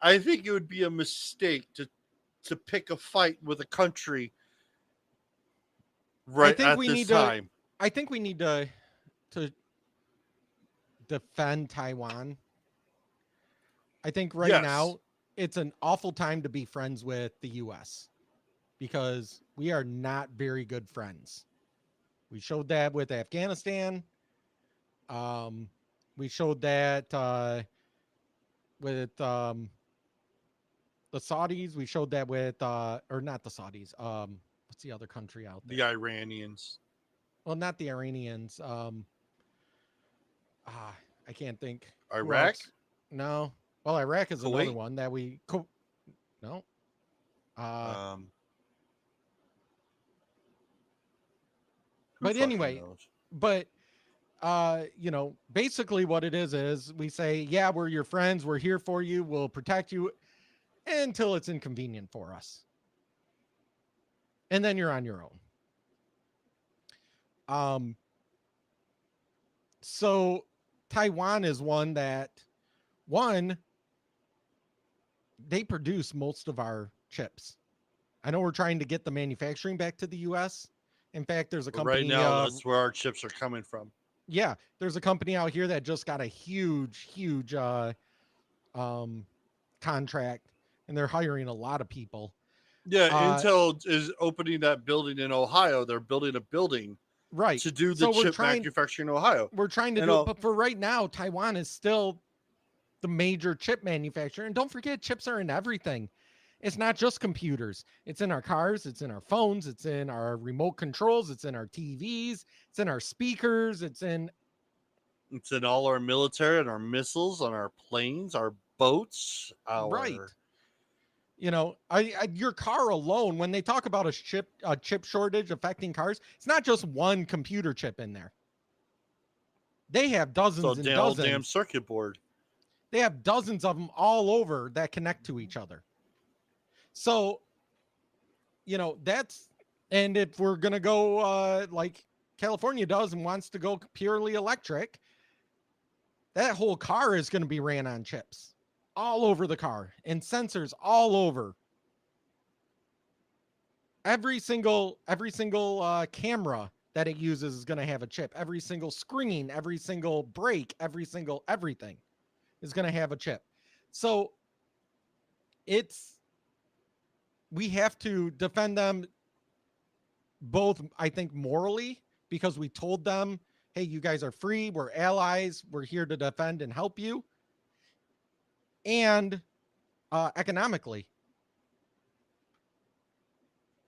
I think it would be a mistake to pick a fight with a country right at this time. I think we need to defend Taiwan. I think now it's an awful time to be friends with the U.S. because we are not very good friends. We showed that with Afghanistan. We showed that with the Saudis. We showed that with or not the Saudis. What's the other country out there? The Iranians. Well, not the Iranians. I can't think. Iraq? No. Well, Iraq is Kuwait? another one that we. No. But anyway, basically what it is we say, yeah, we're your friends. We're here for you. We'll protect you until it's inconvenient for us. And then you're on your own. So Taiwan is one that, they produce most of our chips. I know we're trying to get the manufacturing back to the U.S. In fact, there's a company right now. That's where our chips are coming from. Yeah, there's a company out here that just got a huge contract, and they're hiring a lot of people. Yeah, Intel is opening that building in Ohio. They're building a building to do the chip manufacturing in Ohio. We're trying to do it, but for right now, Taiwan is still the major chip manufacturer. And don't forget, chips are in everything. It's not just computers. It's in our cars. It's in our phones. It's in our remote controls. It's in our TVs. It's in our speakers. It's in all our military and our missiles on our planes, our boats, our right. You know, your car alone, when they talk about a chip shortage affecting cars, it's not just one computer chip in there. They have dozens and dozens. Damn circuit board. They have dozens of them all over that connect to each other. So, you know, and if we're going to go like California does and wants to go purely electric, that whole car is going to be ran on chips all over the car and sensors all over. Every single camera that it uses is going to have a chip. Every single screen, every single brake, every single everything is going to have a chip. So we have to defend them both, I think, morally, because we told them, hey, you guys are free. We're allies. We're here to defend and help you. And economically.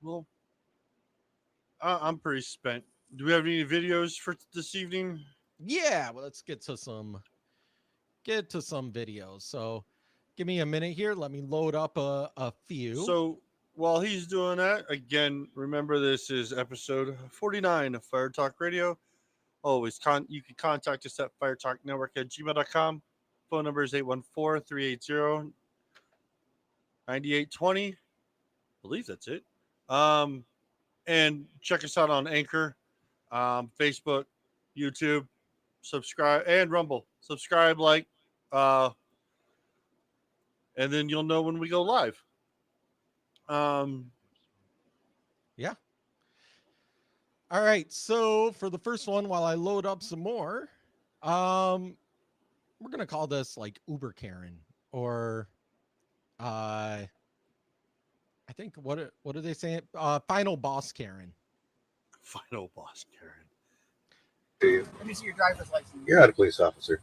Well, I'm pretty spent. Do we have any videos for this evening? Yeah, well, let's get to some videos. So give me a minute here. Let me load up a few. So while he's doing that, again, remember this is episode 49 of Fire Talk Radio. Always you can contact us at firetalknetwork@gmail.com. Phone number is 814-380-9820. I believe that's it. And check us out on Anchor, Facebook, YouTube, subscribe, and Rumble. Subscribe, like, and then you'll know when we go live. Yeah. All right. So for the first one, while I load up some more, we're going to call this like Uber Karen, or I think what do they say? Final Boss Karen. Final Boss Karen. Let me see your driver's license. You're not a police officer.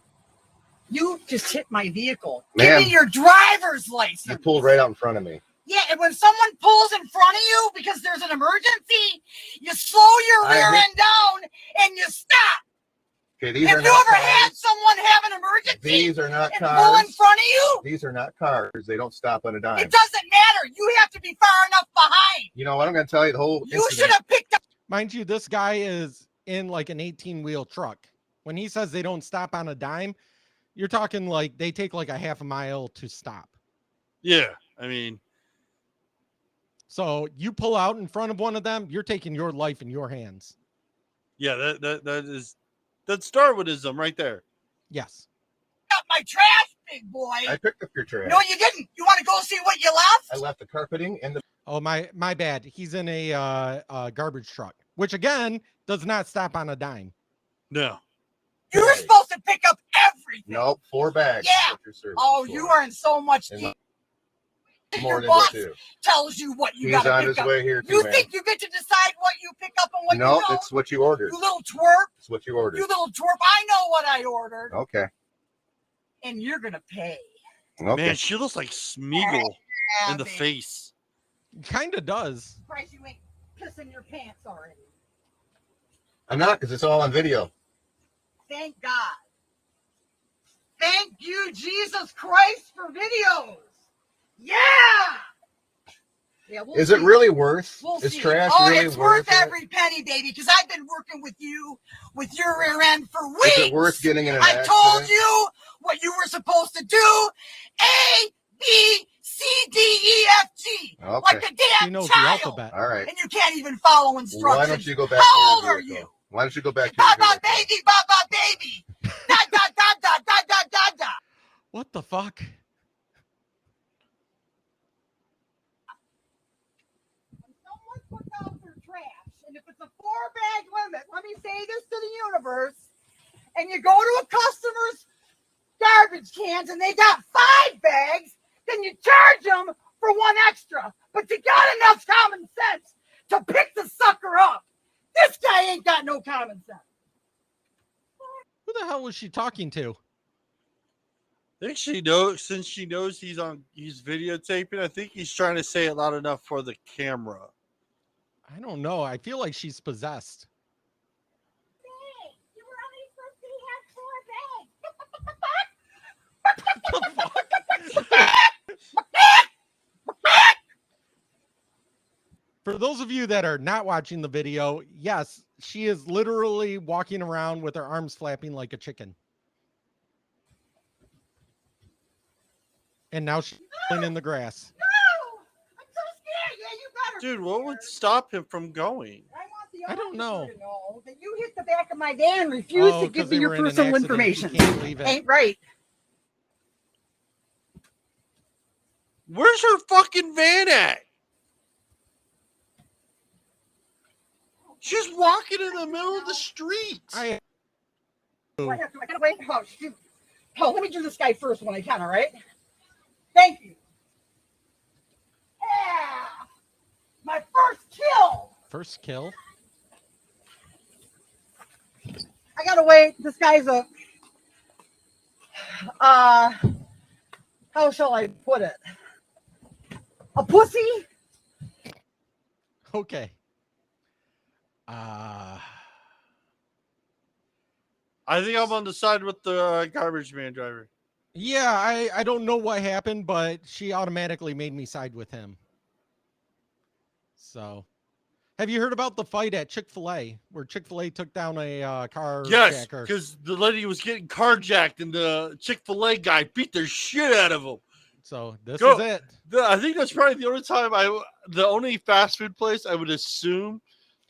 You just hit my vehicle. Ma'am. Give me your driver's license. You pulled right out in front of me. Yeah, and when someone pulls in front of you because there's an emergency, you slow your rear end down and you stop. Okay, these Have are you not ever cars. had someone have an emergency? These are not and cars. pull in front of you? These are not cars. They don't stop on a dime. It doesn't matter. You have to be far enough behind. You know what? I'm going to tell you the whole You incident. should have picked up. Mind you, this guy is in like an 18-wheel truck. When he says they don't stop on a dime, you're talking like they take like a half a mile to stop. Yeah, I mean. So you pull out in front of one of them, you're taking your life in your hands. Yeah, that's Darwinism right there. Yes. Up my trash, big boy. I picked up your trash. No, you didn't. You want to go see what you left? I left the carpeting in the. Oh, my bad. He's in a garbage truck, which again does not stop on a dime. No. You were supposed to pick up everything. Nope, 4 bags. Yeah. Oh, you are in so much deep. More Your than boss two. tells you what you He's got on to his pick up. way here too, You man. think you get to decide what you pick up and what No, you don't? it's what you ordered. You little twerp. It's what you ordered. You little twerp. I know what I ordered. Okay. And you're going to pay. Okay. Man, she looks like Smeagol in the baby. face. Kind of does. Surprised you ain't pissing your pants already. I'm not, because it's all on video. Thank God. Thank you, Jesus Christ, for videos. Yeah. Yeah, Is it really worth? We'll Is see. trash Oh, really it's worth it? every penny, baby, because I've been working with you with your rear end for weeks. Is it worth getting in an I told accident? you what you were supposed to do. A, B, C, D, E, F, G. Okay. Like a damn He knows the child. alphabet. All right. And you can't even follow instructions. Why don't you go back How to old your are vehicle? you? Why don't you go back to your Baba vehicle? baby, baba baby. Da da da da da da da da. What the fuck? When someone puts out their trash, and if it's a 4-bag limit, let me say this to the universe, and you go to a customer's garbage cans and they got 5 bags, then you charge them for 1 extra. But you got enough common sense to pick the sucker up. This guy ain't got no common sense. Who the hell was she talking to? think since she knows he's videotaping, I think he's trying to say it loud enough for the camera. I don't know. I feel like she's possessed. For those of you that are not watching the video, yes, she is literally walking around with her arms flapping like a chicken. And now she's playing in the grass. No! I'm so scared. Yeah, you better. Dude, what would stop him from going? I don't know. To know that you hit the back of my van and refused to give me your personal information. Ain't right. Where's her fucking van at? She's walking in the middle of the street. I gotta wait. Oh, shoot. Oh, let me do this guy first when I can, all right? Thank you. Yeah! My first kill! First kill? I gotta wait. This guy's a... how shall I put it? A pussy? Okay. I think I'm on the side with the garbage man driver. Yeah, I don't know what happened, but she automatically made me side with him. So, have you heard about the fight at Chick-fil-A where Chick-fil-A took down a car? Yes, because the lady was getting carjacked and the Chick-fil-A guy beat the shit out of him. So this is it. I think that's probably the only time the only fast food place I would assume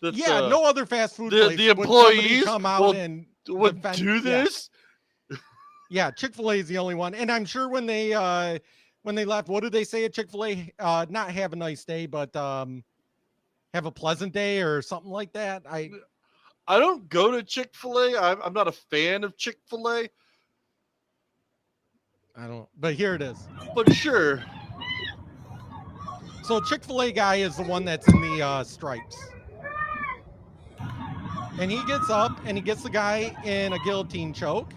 that no other fast food place the would somebody employees come out and would defend- do this. Yeah, Chick-fil-A is the only one, and I'm sure when they left, what did they say at Chick-fil-A? Not have a nice day, but have a pleasant day or something like that. I don't go to Chick-fil-A. I'm not a fan of Chick-fil-A. I don't, but here it is. But sure. So Chick-fil-A guy is the one that's in the stripes. And he gets up and he gets the guy in a guillotine choke.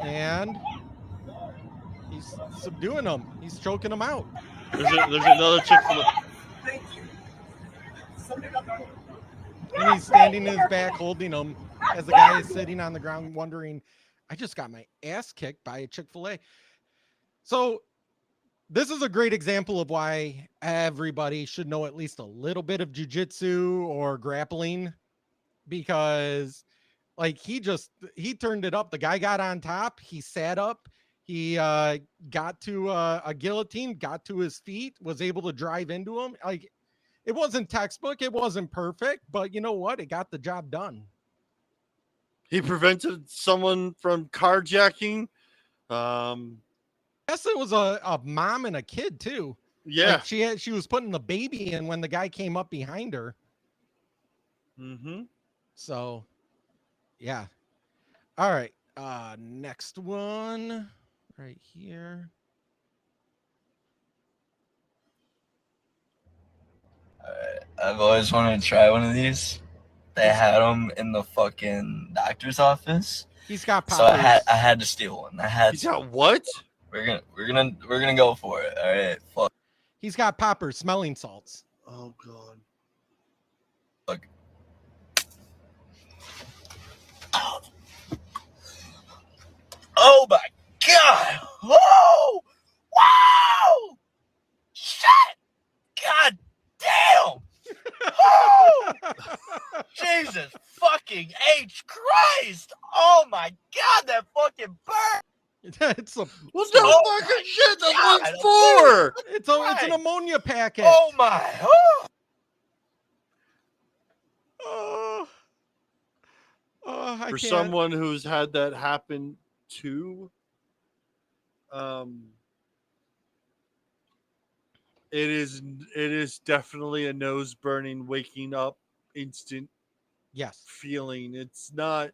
And he's subduing him. He's choking him out. There's another Chick-fil-A. And he's standing in his back holding him as the guy is sitting on the ground wondering, I just got my ass kicked by a Chick-fil-A. So this is a great example of why everybody should know at least a little bit of jiu-jitsu or grappling, because like he turned it up. The guy got on top. He sat up. He got to a guillotine, got to his feet, was able to drive into him. Like, it wasn't textbook. It wasn't perfect, but you know what? It got the job done. He prevented someone from carjacking. Yes, it was a mom and a kid too. Yeah, like she was putting the baby in when the guy came up behind her. Mm-hmm. So, yeah. All right. Next one right here. I've always wanted to try one of these. They had them in the fucking doctor's office. He's got poppers. So I had to steal one. He's got what? We're gonna go for it. All right. Fuck. He's got poppers, smelling salts. Oh god. Look. Oh my god. Oh! Wow! Shit! God damn! Oh! Jesus fucking H Christ! Oh my god, that fucking burn! It's a what the fucking shit? That's what it's for. It's an ammonia packet. Oh my! I For can't. someone who's had that happen too, it is definitely a nose burning, waking up instant feeling. It's not.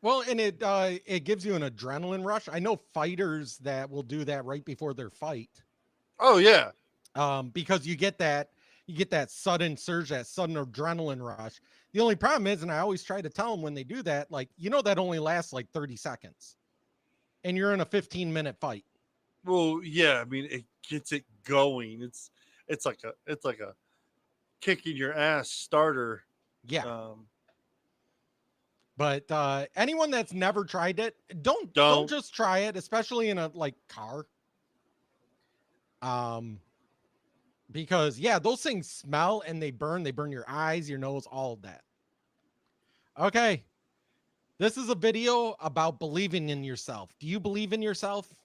Well, and it gives you an adrenaline rush. I know fighters that will do that right before their fight. Oh yeah. Because you get that sudden surge, that sudden adrenaline rush. The only problem is, and I always try to tell them when they do that, like, that only lasts like 30 seconds. and you're in a 15-minute fight. Well, yeah, I mean, it gets it going. It's like a kicking your ass starter. Yeah. But anyone that's never tried it, don't just try it, especially in a like car. Because yeah, those things smell and they burn your eyes, your nose, all of that. Okay. This is a video about believing in yourself. Do you believe in yourself?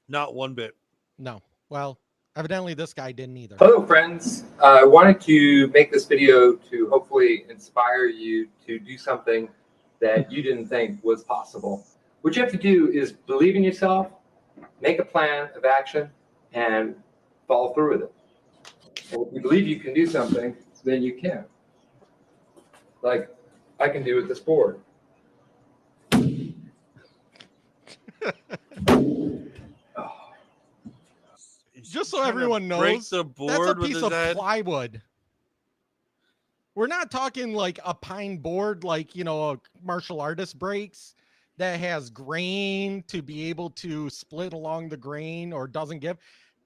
Not one bit. No. Well, evidently this guy didn't either. Hello, friends. I wanted to make this video to hopefully inspire you to do something that you didn't think was possible. What you have to do is believe in yourself, make a plan of action, and follow through with it. And if you believe you can do something, then you can. Like I can do with this board. Just so everyone break knows, the that's a board with piece his of head? plywood. We're not talking like a pine board, like, you know, a martial artist breaks that has grain to be able to split along the grain or doesn't give.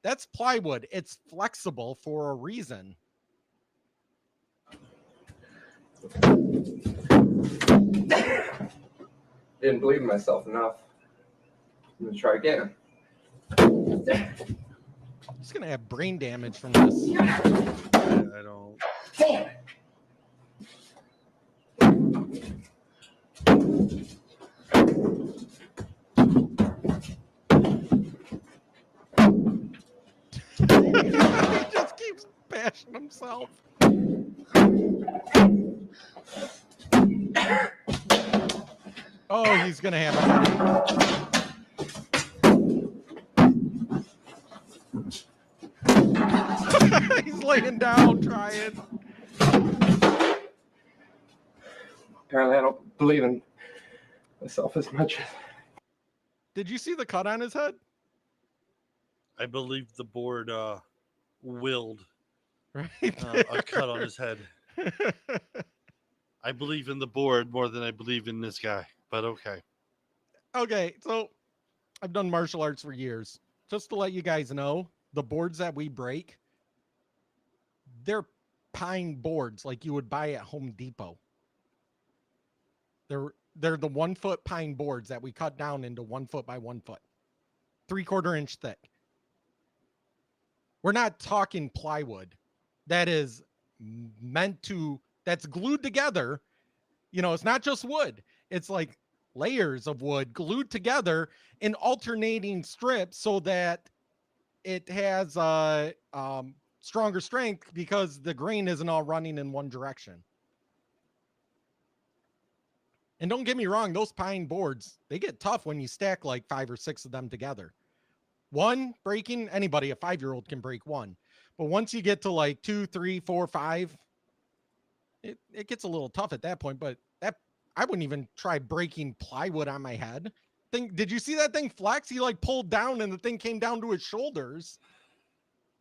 That's plywood. It's flexible for a reason. Didn't believe in myself enough. I'm gonna try again. Just gonna have brain damage from this. I don't. He just keeps bashing himself. Oh, he's gonna have a he's laying down trying. Apparently I don't believe in myself as much. Did you see the cut on his head? I believe the board willed right a cut on his head. I believe in the board more than I believe in this guy, but okay. Okay, so I've done martial arts for years. Just to let you guys know, the boards that we break, they're pine boards like you would buy at Home Depot. They're the 1 foot pine boards that we cut down into 1 foot by 1 foot, 3/4 inch thick. We're not talking plywood that is meant to, that's glued together. You know, it's not just wood. It's like layers of wood glued together in alternating strips so that it has stronger strength because the grain isn't all running in one direction. And don't get me wrong, those pine boards, they get tough when you stack like 5 or 6 of them together. One breaking, anybody, a 5-year-old can break one. But once you get to like 2, 3, 4, 5, it gets a little tough at that point. But that, I wouldn't even try breaking plywood on my head. Did you see that thing flex? He like pulled down and the thing came down to his shoulders.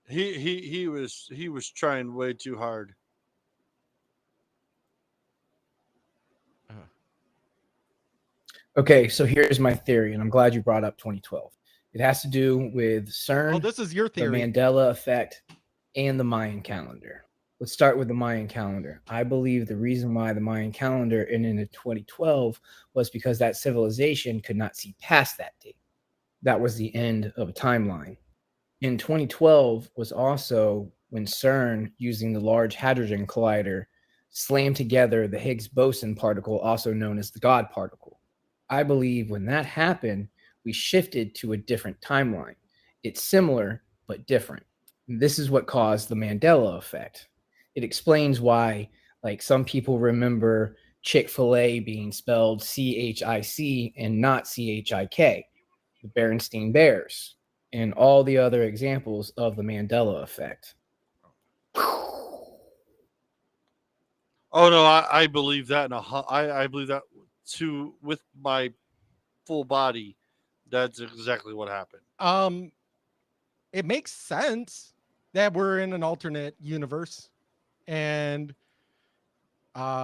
He was trying way too hard. Okay, so here's my theory, and I'm glad you brought up 2012. It has to do with CERN, Oh, this is your the theory. Mandela effect, and the Mayan calendar. Let's start with the Mayan calendar. I believe the reason why the Mayan calendar ended in 2012 was because that civilization could not see past that date. That was the end of a timeline. In 2012 was also when CERN, using the Large Hadron Collider, slammed together the Higgs boson particle, also known as the God particle. I believe when that happened, we shifted to a different timeline. It's similar, but different. And this is what caused the Mandela effect. It explains why, like, some people remember Chick-fil-A being spelled C-H-I-C and not C-H-I-K, the Berenstain Bears, and all the other examples of the Mandela effect. Oh no, I believe that. I believe that too with my full body. That's exactly what happened. It makes sense that we're in an alternate universe and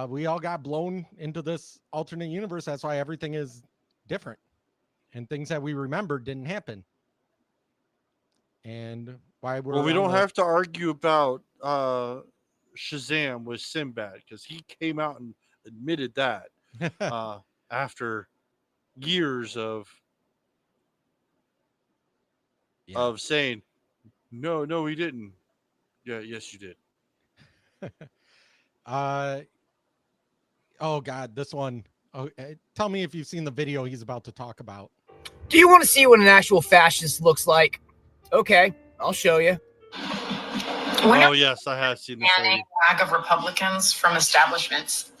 we all got blown into this alternate universe. That's why everything is different. and things that we remembered didn't happen. And why we're Well, we don't on the- have to argue about Shazam with Sinbad because he came out and admitted that after years of saying, no, he didn't. Yeah, yes, you did. Oh God, this one. Oh, tell me if you've seen the video he's about to talk about. Do you want to see what an actual fascist looks like? Okay, I'll show you. Oh yes, I have seen this. Banning lack of Republicans from establishments.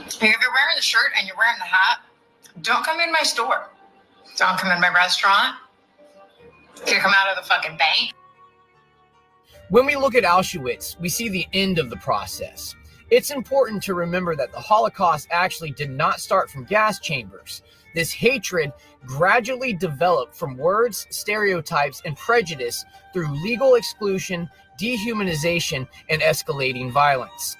If you're wearing the shirt and you're wearing the hat, don't come in my store. Don't come in my restaurant. You come out of the fucking bank. When we look at Auschwitz, we see the end of the process. It's important to remember that the Holocaust actually did not start from gas chambers. This hatred gradually developed from words, stereotypes, and prejudice through legal exclusion, dehumanization, and escalating violence.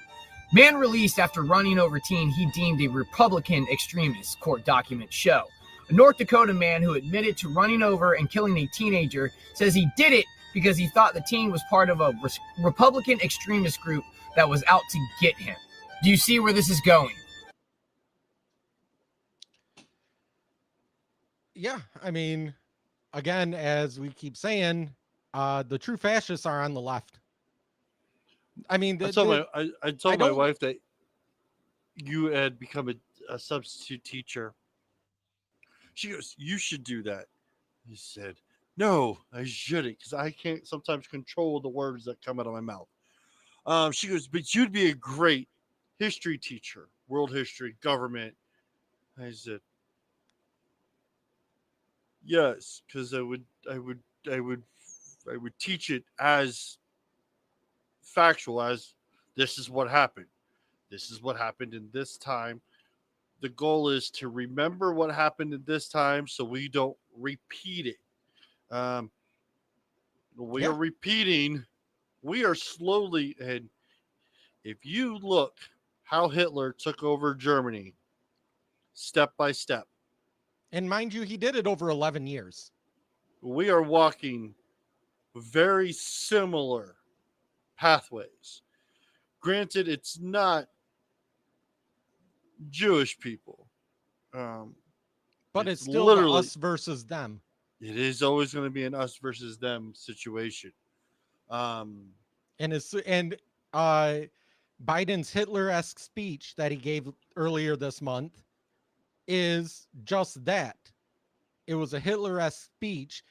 Man released after running over teen he deemed a Republican extremist, court documents show. A North Dakota man who admitted to running over and killing a teenager says he did it because he thought the teen was part of a Republican extremist group that was out to get him. Do you see where this is going? Yeah, I mean, again, as we keep saying, the true fascists are on the left. I mean, I told my wife that you had become a substitute teacher. She goes, "You should do that." He said, "No, I shouldn't, because I can't sometimes control the words that come out of my mouth." She goes, "But you'd be a great history teacher, world history, government." I said, "Yes, because I would teach it as factual as this is what happened. This is what happened in this time. The goal is to remember what happened in this time so we don't repeat it. We are repeating. We are slowly, and if you look how Hitler took over Germany step by step. And mind you, he did it over 11 years. We are walking very similar pathways. Granted, it's not Jewish people. But it's still literally us versus them. It is always going to be an us versus them situation. And Biden's Hitler-esque speech that he gave earlier this month is just that. It was a Hitler-esque speech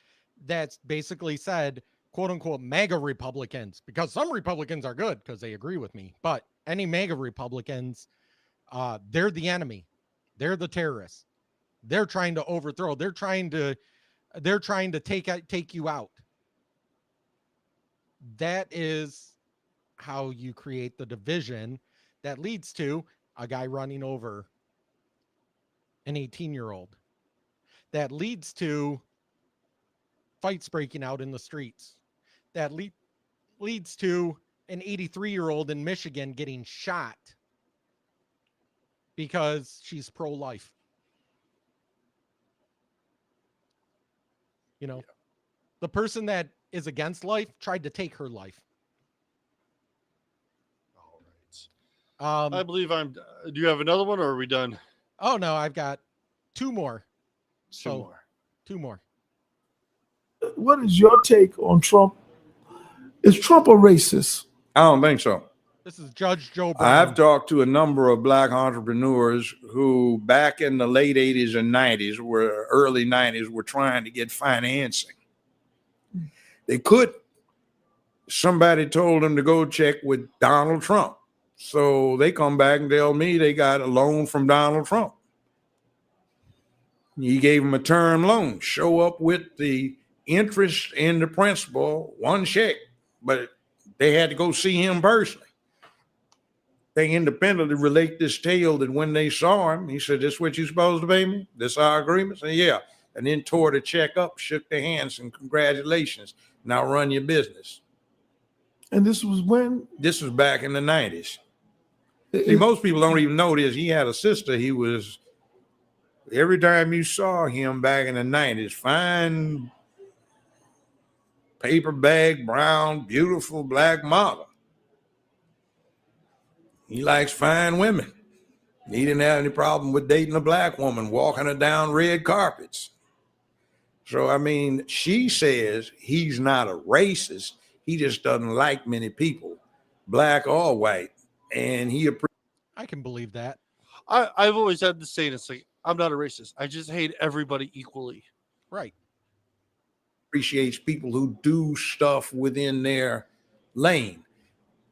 that's basically said, quote unquote, MAGA Republicans, because some Republicans are good because they agree with me, but any MAGA Republicans, they're the enemy. They're the terrorists. They're trying to overthrow. They're trying to take you out. That is how you create the division that leads to a guy running over an 18-year-old. That leads to fights breaking out in the streets. That leads to an 83-year-old in Michigan getting shot because she's pro-life. You know, the person that is against life tried to take her life. All right. I believe do you have another one or are we done? Oh no, I've got two more. Two more. What is your take on Trump? Is Trump a racist? I don't think so. This is Judge Joe Brown. I've talked to a number of black entrepreneurs who back in the late 80s and 90s, early 90s, were trying to get financing. They couldn't. Somebody told them to go check with Donald Trump. So they come back and tell me they got a loan from Donald Trump. He gave them a term loan. Show up with the interest and the principal, one check. But they had to go see him personally. They independently relate this tale that when they saw him, he said, "This is what you're supposed to pay me? This our agreement?" I said, "Yeah." And then tore the check up, shook their hands, and congratulations. Now run your business. And this was when? This was back in the 90s. See, most people don't even know this. He had a sister. He was, every time you saw him back in the 90s, fine paper bag, brown, beautiful black model. He likes fine women. He didn't have any problem with dating a black woman, walking her down red carpets. So, I mean, she says he's not a racist. He just doesn't like many people, black or white. And I can believe that. I've always had the saying, it's like, I'm not a racist. I just hate everybody equally. Right. appreciates people who do stuff within their lane.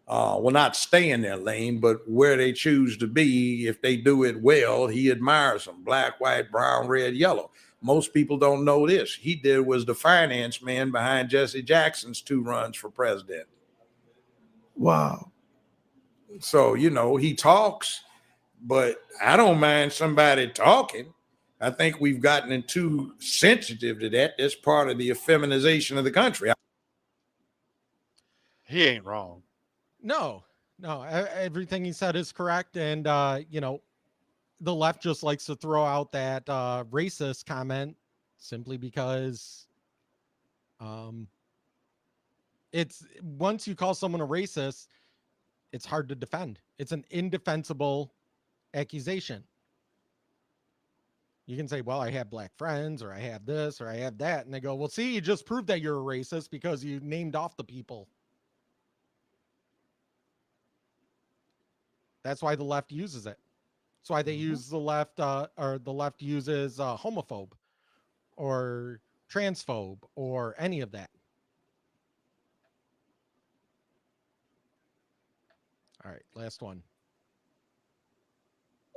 Well, not stay in their lane, but where they choose to be. If they do it well, he admires them. Black, white, brown, red, yellow. Most people don't know this. He was the finance man behind Jesse Jackson's 2 runs for president. Wow. So, he talks, but I don't mind somebody talking. I think we've gotten too sensitive to that. That's part of the effeminization of the country. He ain't wrong. No, everything he said is correct. And, the left just likes to throw out that racist comment simply because it's once you call someone a racist, it's hard to defend. It's an indefensible accusation. You can say, well, I have black friends, or I have this, or I have that. And they go, well, see, you just proved that you're a racist because you named off the people. That's why the left uses it. That's why they use the left, or the left uses homophobe or transphobe or any of that. All right, last one.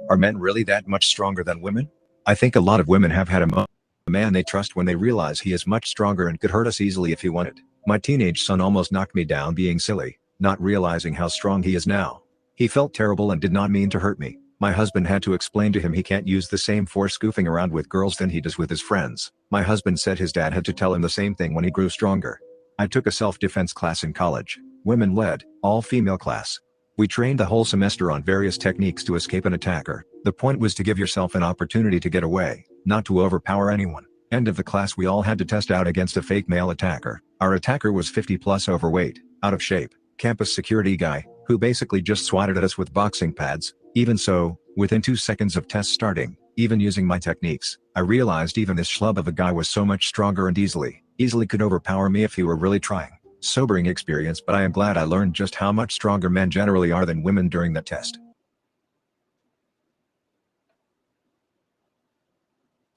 Are men really that much stronger than women? I think a lot of women have had a man they trust when they realize he is much stronger and could hurt us easily if he wanted. My teenage son almost knocked me down being silly, not realizing how strong he is now. He felt terrible and did not mean to hurt me. My husband had to explain to him he can't use the same force goofing around with girls than he does with his friends. My husband said his dad had to tell him the same thing when he grew stronger. I took a self-defense class in college, women-led, all-female class. We trained the whole semester on various techniques to escape an attacker. The point was to give yourself an opportunity to get away, not to overpower anyone. End of the class, we all had to test out against a fake male attacker. Our attacker was 50+ overweight, out of shape, campus security guy, who basically just swatted at us with boxing pads. Even so, within 2 seconds of test starting, even using my techniques, I realized even this schlub of a guy was so much stronger and easily could overpower me if he were really trying. Sobering experience, but I am glad I learned just how much stronger men generally are than women during that test.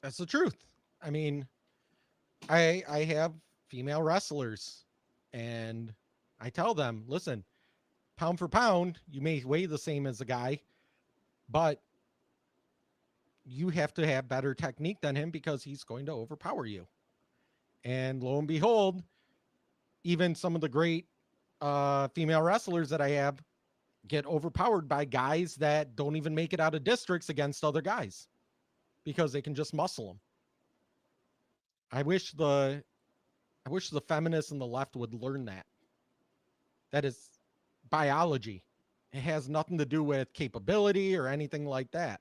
That's the truth. I mean, I have female wrestlers, and I tell them, listen, pound for pound, you may weigh the same as a guy, but you have to have better technique than him because he's going to overpower you. And lo and behold, even some of the great female wrestlers that I have get overpowered by guys that don't even make it out of districts against other guys because they can just muscle them. I wish the feminists and the left would learn that. That is biology. It has nothing to do with capability or anything like that.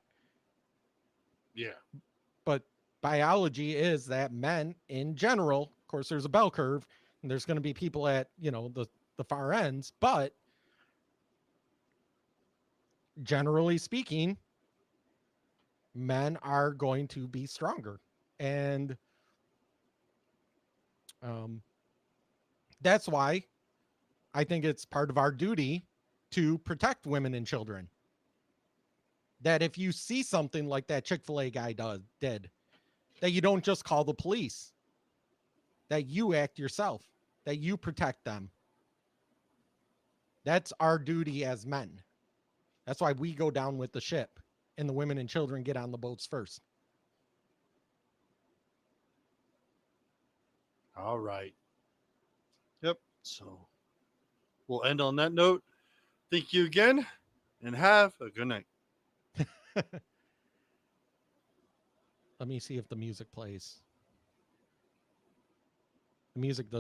Yeah. But biology is that men in general, of course, there's a bell curve, and there's going to be people at, the far ends, but generally speaking, men are going to be stronger. And that's why I think it's part of our duty to protect women and children. That if you see something like that Chick-fil-A guy did, that you don't just call the police, that you act yourself, that you protect them. That's our duty as men. That's why we go down with the ship and the women and children get on the boats first. All right. Yep. So we'll end on that note. Thank you again, and have a good night. Let me see if the music plays. The music does.